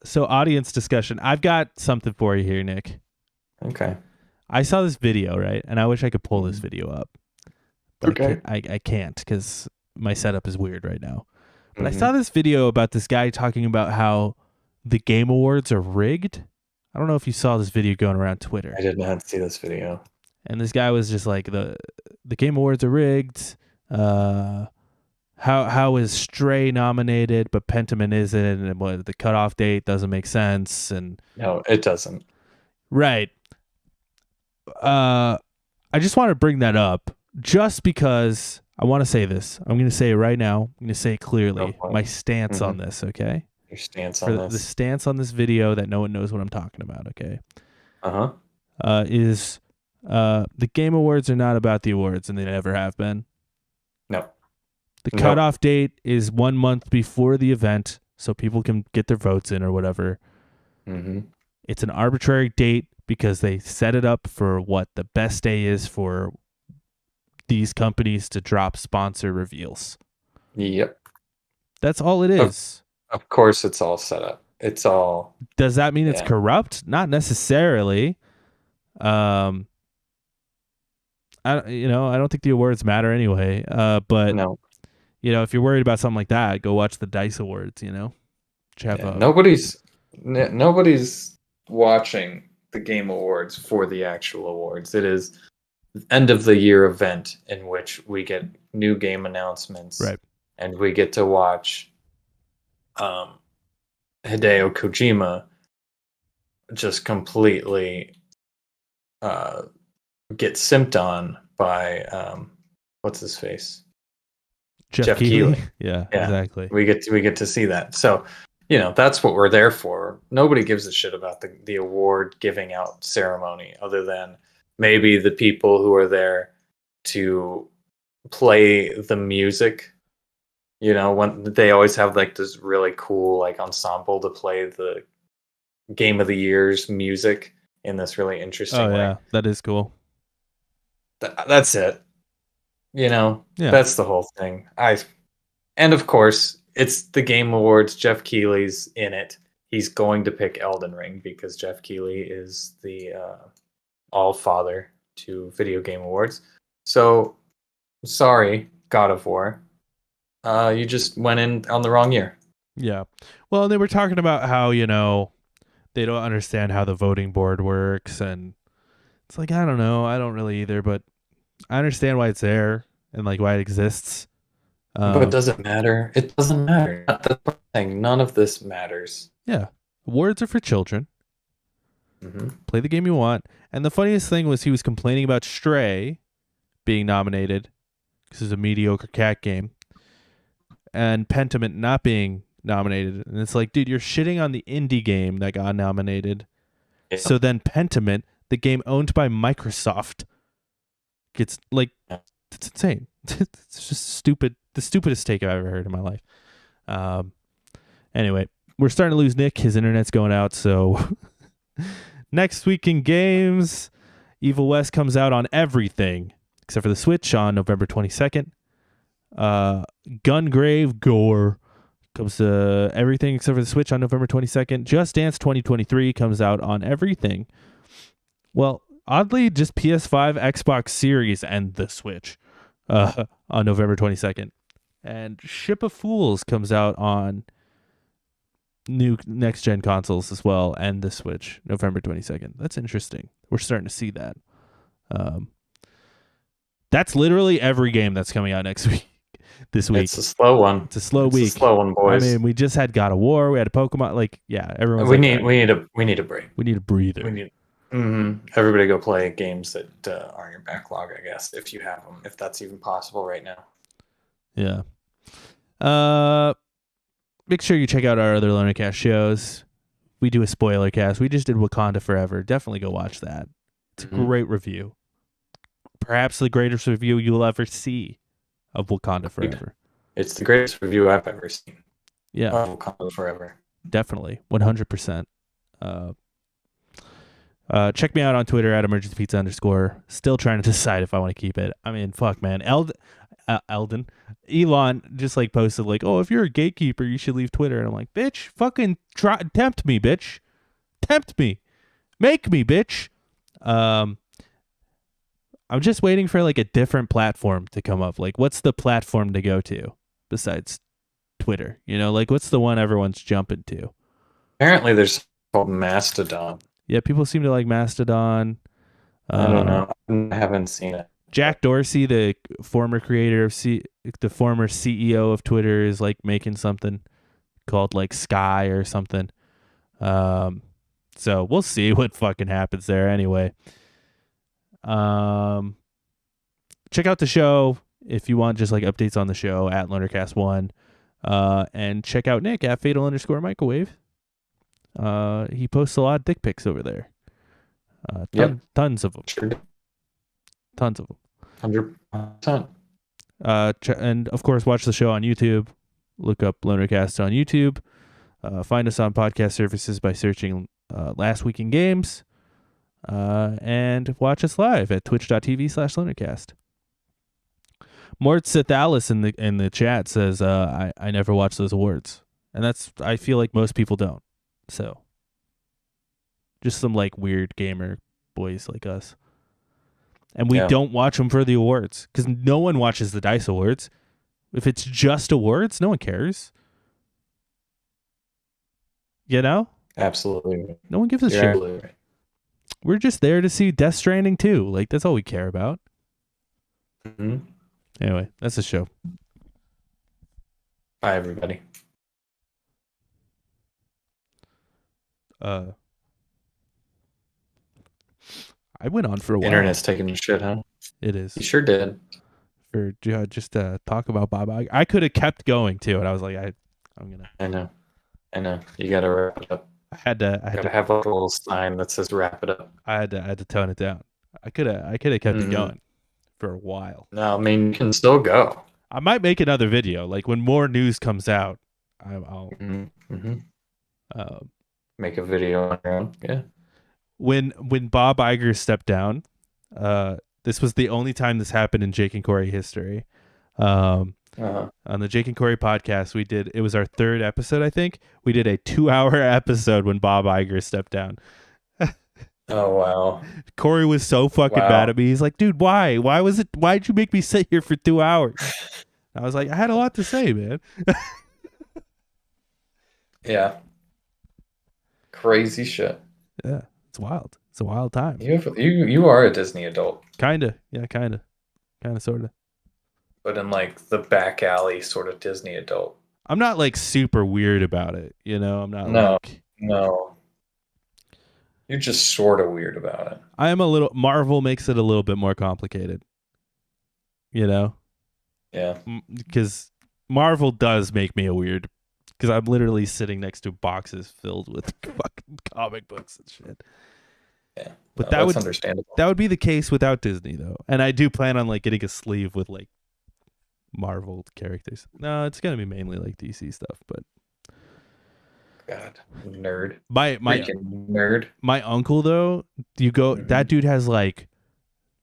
Speaker 1: So audience discussion. I've got something for you here, Nick.
Speaker 2: Okay.
Speaker 1: I saw this video, right? And I wish I could pull this video up. But
Speaker 2: Okay.
Speaker 1: I can't because my setup is weird right now. But I saw this video about this guy talking about how the Game Awards are rigged. I don't know if you saw this video going around Twitter.
Speaker 2: I did not see this video.
Speaker 1: And this guy was just like, the Game Awards are rigged. How is Stray nominated, but Pentiment isn't, and what the cutoff date doesn't make sense, and
Speaker 2: No, it doesn't.
Speaker 1: Right. I just want to bring that up just because I want to say this. I'm going to say it right now. I'm going to say it clearly. My stance on this, okay?
Speaker 2: Your stance on this.
Speaker 1: The stance on this video that no one knows what I'm talking about, okay? Is the Game Awards are not about the awards, and they never have been.
Speaker 2: No.
Speaker 1: The cutoff date is 1 month before the event, so people can get their votes in or whatever. It's an arbitrary date because they set it up for what the best day is for these companies to drop sponsor reveals.
Speaker 2: Yep.
Speaker 1: That's all it is.
Speaker 2: Of course, it's all set up. It's all.
Speaker 1: Does that mean it's corrupt? Not necessarily. I don't think the awards matter anyway. But
Speaker 2: no.
Speaker 1: If you're worried about something like that, go watch the DICE Awards.
Speaker 2: Nobody's watching the Game Awards for the actual awards. It is end of the year event in which we get new game announcements,
Speaker 1: right?
Speaker 2: And we get to watch Hideo Kojima just completely get simped on by what's his face,
Speaker 1: Jeff Keighley. Yeah, exactly.
Speaker 2: We get to see that. So that's what we're there for. Nobody gives a shit about the award giving out ceremony other than maybe the people who are there to play the music. When they always have like this really cool like ensemble to play the Game of the Year's music in this really interesting way.
Speaker 1: Yeah, that is cool.
Speaker 2: That's it. That's the whole thing. And of course, it's the Game Awards. Jeff Keighley's in it. He's going to pick Elden Ring because Jeff Keighley is the all-father to video game awards. So, sorry, God of War. You just went in on the wrong year.
Speaker 1: Yeah. Well, they were talking about how, they don't understand how the voting board works. And it's like, I don't know. I don't really either, but I understand why it's there and like why it exists.
Speaker 2: But does it matter? It doesn't matter. That's the thing. None of this matters.
Speaker 1: Yeah. Awards are for children. Play the game you want. And the funniest thing was he was complaining about Stray being nominated because it's a mediocre cat game and Pentiment not being nominated. And it's like, dude, you're shitting on the indie game that got nominated. Yeah. So then Pentiment, the game owned by Microsoft, gets like, it's insane. It's just stupid. The stupidest take I've ever heard in my life. Anyway, we're starting to lose Nick. His internet's going out. So next week in games, Evil West comes out on everything except for the Switch on November 22nd. Gungrave Gore comes to everything except for the Switch on November 22nd. Just Dance 2023 comes out on everything. Well, oddly, just PS5, Xbox Series, and the Switch on November 22nd. And Ship of Fools comes out on new next gen consoles as well, and the Switch, November 22nd. That's interesting. We're starting to see that. That's literally every game that's coming out next week. This week.
Speaker 2: It's a slow one.
Speaker 1: It's a slow week.
Speaker 2: A slow one, boys.
Speaker 1: I mean, we just had God of War. We had a Pokemon. Like, yeah, everyone's
Speaker 2: we
Speaker 1: like,
Speaker 2: need a break.
Speaker 1: We need a breather.
Speaker 2: Everybody go play games that are in your backlog, I guess, if you have them, if that's even possible right now.
Speaker 1: Yeah. Make sure you check out our other LonerCast shows. We do a spoiler cast. We just did Wakanda Forever. Definitely go watch that. It's a great review. Perhaps the greatest review you'll ever see of Wakanda Forever.
Speaker 2: It's the greatest review I've ever seen.
Speaker 1: Yeah.
Speaker 2: Of Wakanda Forever.
Speaker 1: Definitely. 100%. Check me out on Twitter at emergencypizza_. Still trying to decide if I want to keep it. I mean, fuck, man. Elon just like posted like, oh, if you're a gatekeeper, you should leave Twitter. And I'm like, bitch, fucking tempt me, bitch. Tempt me. Make me, bitch. I'm just waiting for like a different platform to come up. Like, what's the platform to go to besides Twitter? You know, like what's the one everyone's jumping to?
Speaker 2: Apparently there's called Mastodon.
Speaker 1: Yeah, people seem to like Mastodon.
Speaker 2: I don't know. I haven't seen it.
Speaker 1: Jack Dorsey, the former creator of the former CEO of Twitter, is like making something called like Sky or something. So we'll see what fucking happens there anyway. Check out the show if you want just like updates on the show at LonerCast1. And check out Nick at Fatal_Microwave. He posts a lot of dick pics over there. Tons of them.
Speaker 2: Sure.
Speaker 1: Tons of them.
Speaker 2: 100%.
Speaker 1: And of course, watch the show on YouTube. Look up LonerCast on YouTube. Find us on podcast services by searching Last Week in Games. And watch us live at twitch.tv/LonerCast. Mort Sithalis in the chat says, I never watch those awards. And I feel like most people don't. So just some like weird gamer boys like us. And we don't watch them for the awards because no one watches the DICE Awards. If it's just awards, no one cares. You know?
Speaker 2: Absolutely.
Speaker 1: No one gives a shit.
Speaker 2: Absolutely.
Speaker 1: We're just there to see Death Stranding 2. Like, that's all we care about.
Speaker 2: Mm-hmm.
Speaker 1: Anyway, that's the show.
Speaker 2: Bye, everybody.
Speaker 1: I went on for a while.
Speaker 2: Internet's taking a shit, huh?
Speaker 1: It is.
Speaker 2: You sure did.
Speaker 1: For just talk about Bob Iger. I could have kept going too, and I was like, I'm gonna.
Speaker 2: I know. You gotta wrap it up.
Speaker 1: I had to
Speaker 2: have a little sign that says "wrap it up."
Speaker 1: I had to tone it down. I could have kept it going for a while.
Speaker 2: No, I mean you can still go.
Speaker 1: I might make another video, like when more news comes out. I'll
Speaker 2: make a video on your own. Yeah.
Speaker 1: When Bob Iger stepped down, this was the only time this happened in Jake and Corey history. On the Jake and Corey podcast, it was our third episode, I think. We did a 2-hour episode when Bob Iger stepped down.
Speaker 2: Oh, wow.
Speaker 1: Corey was so fucking mad at me. He's like, dude, why? Why'd you make me sit here for 2 hours? I was like, I had a lot to say, man.
Speaker 2: Yeah. Crazy shit.
Speaker 1: Yeah, it's wild. It's a wild time.
Speaker 2: You are a Disney adult.
Speaker 1: Kinda. Yeah, kinda, sorta.
Speaker 2: But in like the back alley sort of Disney adult.
Speaker 1: I'm not like super weird about it, you know. I'm not.
Speaker 2: No. You're just sort of weird about it.
Speaker 1: I am a little. Marvel makes it a little bit more complicated. You know.
Speaker 2: Yeah.
Speaker 1: Because Marvel does make me a weird. Because I'm literally sitting next to boxes filled with fucking comic books and shit.
Speaker 2: Yeah,
Speaker 1: but
Speaker 2: that's understandable.
Speaker 1: That would be the case without Disney, though. And I do plan on like getting a sleeve with like Marvel characters. No, it's gonna be mainly like DC stuff, but
Speaker 2: God, nerd.
Speaker 1: My
Speaker 2: nerd.
Speaker 1: My uncle though, that dude has like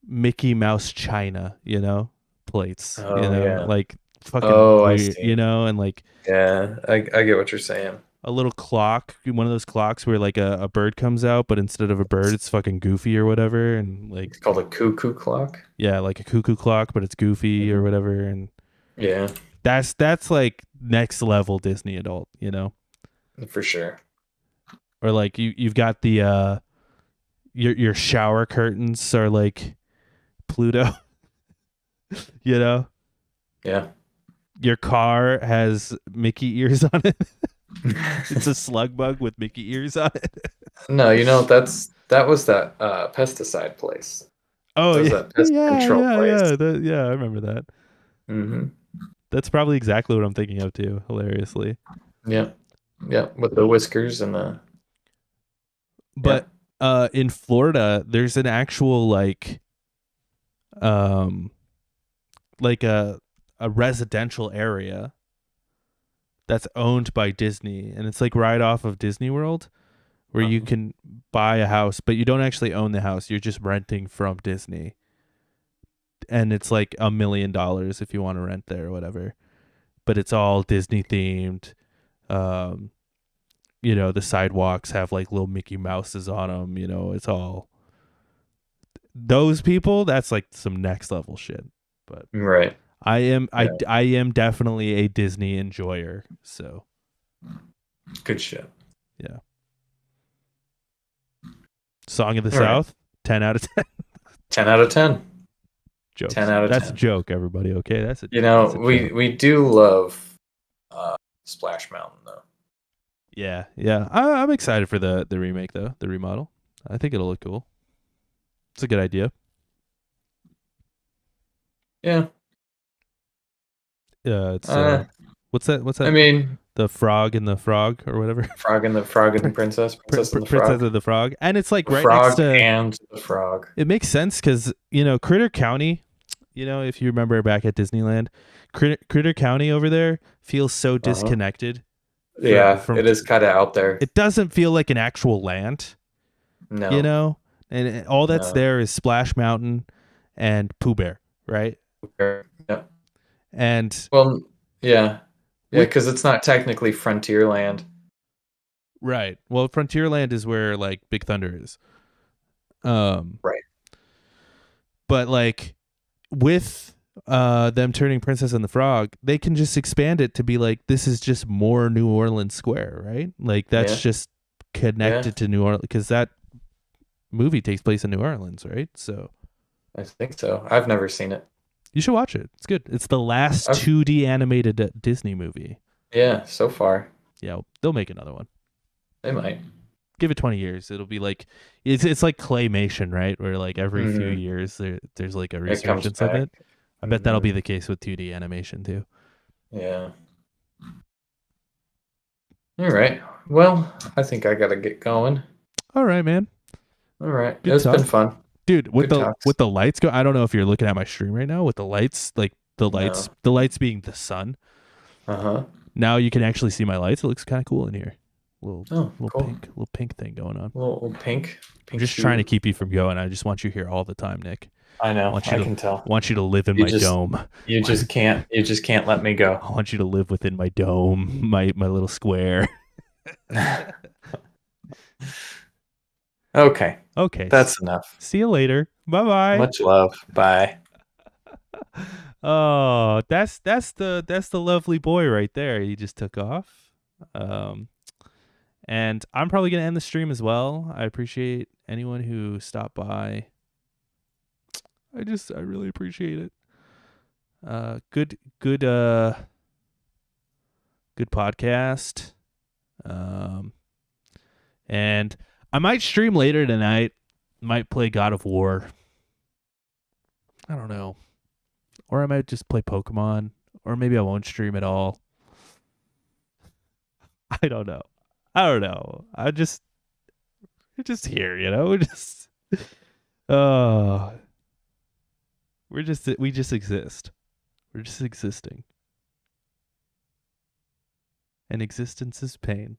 Speaker 1: Mickey Mouse China, you know, plates.
Speaker 2: Oh,
Speaker 1: you know,
Speaker 2: yeah.
Speaker 1: like fucking
Speaker 2: I see.
Speaker 1: You know, and like
Speaker 2: I get what you're saying.
Speaker 1: A little clock, one of those clocks where like a bird comes out, but instead of a bird, it's fucking Goofy or whatever, and like
Speaker 2: it's called a cuckoo clock.
Speaker 1: Yeah, like a cuckoo clock, but it's Goofy or whatever, and
Speaker 2: yeah,
Speaker 1: That's like next level Disney adult, you know?
Speaker 2: For sure.
Speaker 1: Or like you've got the your shower curtains are like Pluto, you know?
Speaker 2: Yeah.
Speaker 1: Your car has Mickey ears on it. It's a slug bug with Mickey ears on it.
Speaker 2: No, that was that pesticide place.
Speaker 1: Oh
Speaker 2: That was
Speaker 1: yeah,
Speaker 2: that pest
Speaker 1: yeah,
Speaker 2: control
Speaker 1: yeah,
Speaker 2: place.
Speaker 1: yeah. Yeah, I remember that.
Speaker 2: Hmm.
Speaker 1: That's probably exactly what I'm thinking of too. Hilariously,
Speaker 2: Yeah. Yeah. With the whiskers and the yeah.
Speaker 1: but in Florida, there's an actual um like a residential area that's owned by Disney, and it's like right off of Disney World, where you
Speaker 2: Uh-huh.
Speaker 1: can buy a house, but you don't actually own the house. You're just renting from Disney, and it's like $1 million if you want to rent there or whatever. But it's all Disney themed. Um, the sidewalks have like little Mickey Mouses on them. It's all those people. That's like some next level shit. But
Speaker 2: Right.
Speaker 1: I am
Speaker 2: Yeah.
Speaker 1: I am definitely a Disney enjoyer. So
Speaker 2: Good shit.
Speaker 1: yeah. Song of the
Speaker 2: All right.
Speaker 1: South, 10 out of 10.
Speaker 2: 10 out of 10.
Speaker 1: Jokes.
Speaker 2: 10 out of
Speaker 1: That's
Speaker 2: 10.
Speaker 1: a joke, everybody. Okay, that's a
Speaker 2: You
Speaker 1: that's
Speaker 2: know,
Speaker 1: a
Speaker 2: we
Speaker 1: joke.
Speaker 2: we do love Splash Mountain though.
Speaker 1: Yeah, yeah. I'm excited for the remake though, the remodel. I think it'll look cool. It's a good idea.
Speaker 2: Yeah.
Speaker 1: It's
Speaker 2: Uh,
Speaker 1: what's that? What's
Speaker 2: I
Speaker 1: that?
Speaker 2: mean,
Speaker 1: The Frog and the Frog or whatever.
Speaker 2: Frog and the Princess, Princess and the
Speaker 1: Princess
Speaker 2: Frog.
Speaker 1: of the Frog, and it's like
Speaker 2: The
Speaker 1: right next
Speaker 2: Frog
Speaker 1: to.
Speaker 2: and the Frog.
Speaker 1: It makes sense because Critter County. If you remember back at Disneyland, Critter County over there feels so
Speaker 2: Uh-huh.
Speaker 1: disconnected.
Speaker 2: Yeah,
Speaker 1: From
Speaker 2: it is kind of out there.
Speaker 1: it doesn't feel like an actual land,
Speaker 2: No,
Speaker 1: and all that's
Speaker 2: no.
Speaker 1: there is Splash Mountain and Pooh Bear, right?
Speaker 2: Yeah.
Speaker 1: And
Speaker 2: Well, yeah. Yeah,
Speaker 1: with
Speaker 2: because it's not technically Frontierland.
Speaker 1: right, well, Frontierland is where like Big Thunder is.
Speaker 2: Right.
Speaker 1: But like with them turning Princess and the Frog, they can just expand it to be like this is just more New Orleans Square, right? Like that's
Speaker 2: Yeah.
Speaker 1: just connected to New Orleans because that movie takes place in New Orleans, right? So
Speaker 2: I think so. I've never seen it.
Speaker 1: you should watch it. It's good. It's the last
Speaker 2: I've,
Speaker 1: 2D animated Disney movie.
Speaker 2: yeah, so far.
Speaker 1: Yeah, they'll make another one.
Speaker 2: They might.
Speaker 1: Give it 20 years. It'll be like it's like claymation, right? Where like every few
Speaker 2: Mhm.
Speaker 1: years there's like a
Speaker 2: It comes
Speaker 1: resurgence of
Speaker 2: back.
Speaker 1: it. I bet that'll be
Speaker 2: Mhm.
Speaker 1: the case with 2D animation too.
Speaker 2: Yeah. All right. Well, I think I gotta get going.
Speaker 1: All right, man.
Speaker 2: All right.
Speaker 1: Good
Speaker 2: It's been
Speaker 1: talk.
Speaker 2: fun.
Speaker 1: Dude, with
Speaker 2: Good
Speaker 1: the
Speaker 2: talks.
Speaker 1: with the lights go, I don't know if you're looking at my stream right now with the lights, like
Speaker 2: No.
Speaker 1: the lights being the sun.
Speaker 2: Uh-huh.
Speaker 1: Now you can actually see my lights. It looks kind of cool in here.
Speaker 2: Oh,
Speaker 1: Little
Speaker 2: cool.
Speaker 1: little pink thing going on.
Speaker 2: Little pink.
Speaker 1: I'm just trying to keep you from going. I just want you here all the time, Nick.
Speaker 2: I know.
Speaker 1: Want you
Speaker 2: I
Speaker 1: to
Speaker 2: can tell.
Speaker 1: want you to live in
Speaker 2: You
Speaker 1: my
Speaker 2: just
Speaker 1: dome.
Speaker 2: you just can't let me go.
Speaker 1: I want you to live within my dome, my little square.
Speaker 2: Okay.
Speaker 1: Okay.
Speaker 2: That's enough.
Speaker 1: See you later. Bye-bye.
Speaker 2: Much love. Bye.
Speaker 1: Oh, that's the lovely boy right there. He just took off. And I'm probably going to end the stream as well. I appreciate anyone who stopped by. I really appreciate it. Good podcast. And I might stream later tonight. Might play God of War. I don't know. Or I might just play Pokemon. Or maybe I won't stream at all. I don't know. We're just here, We're just we just exist. We're just existing. And existence is pain.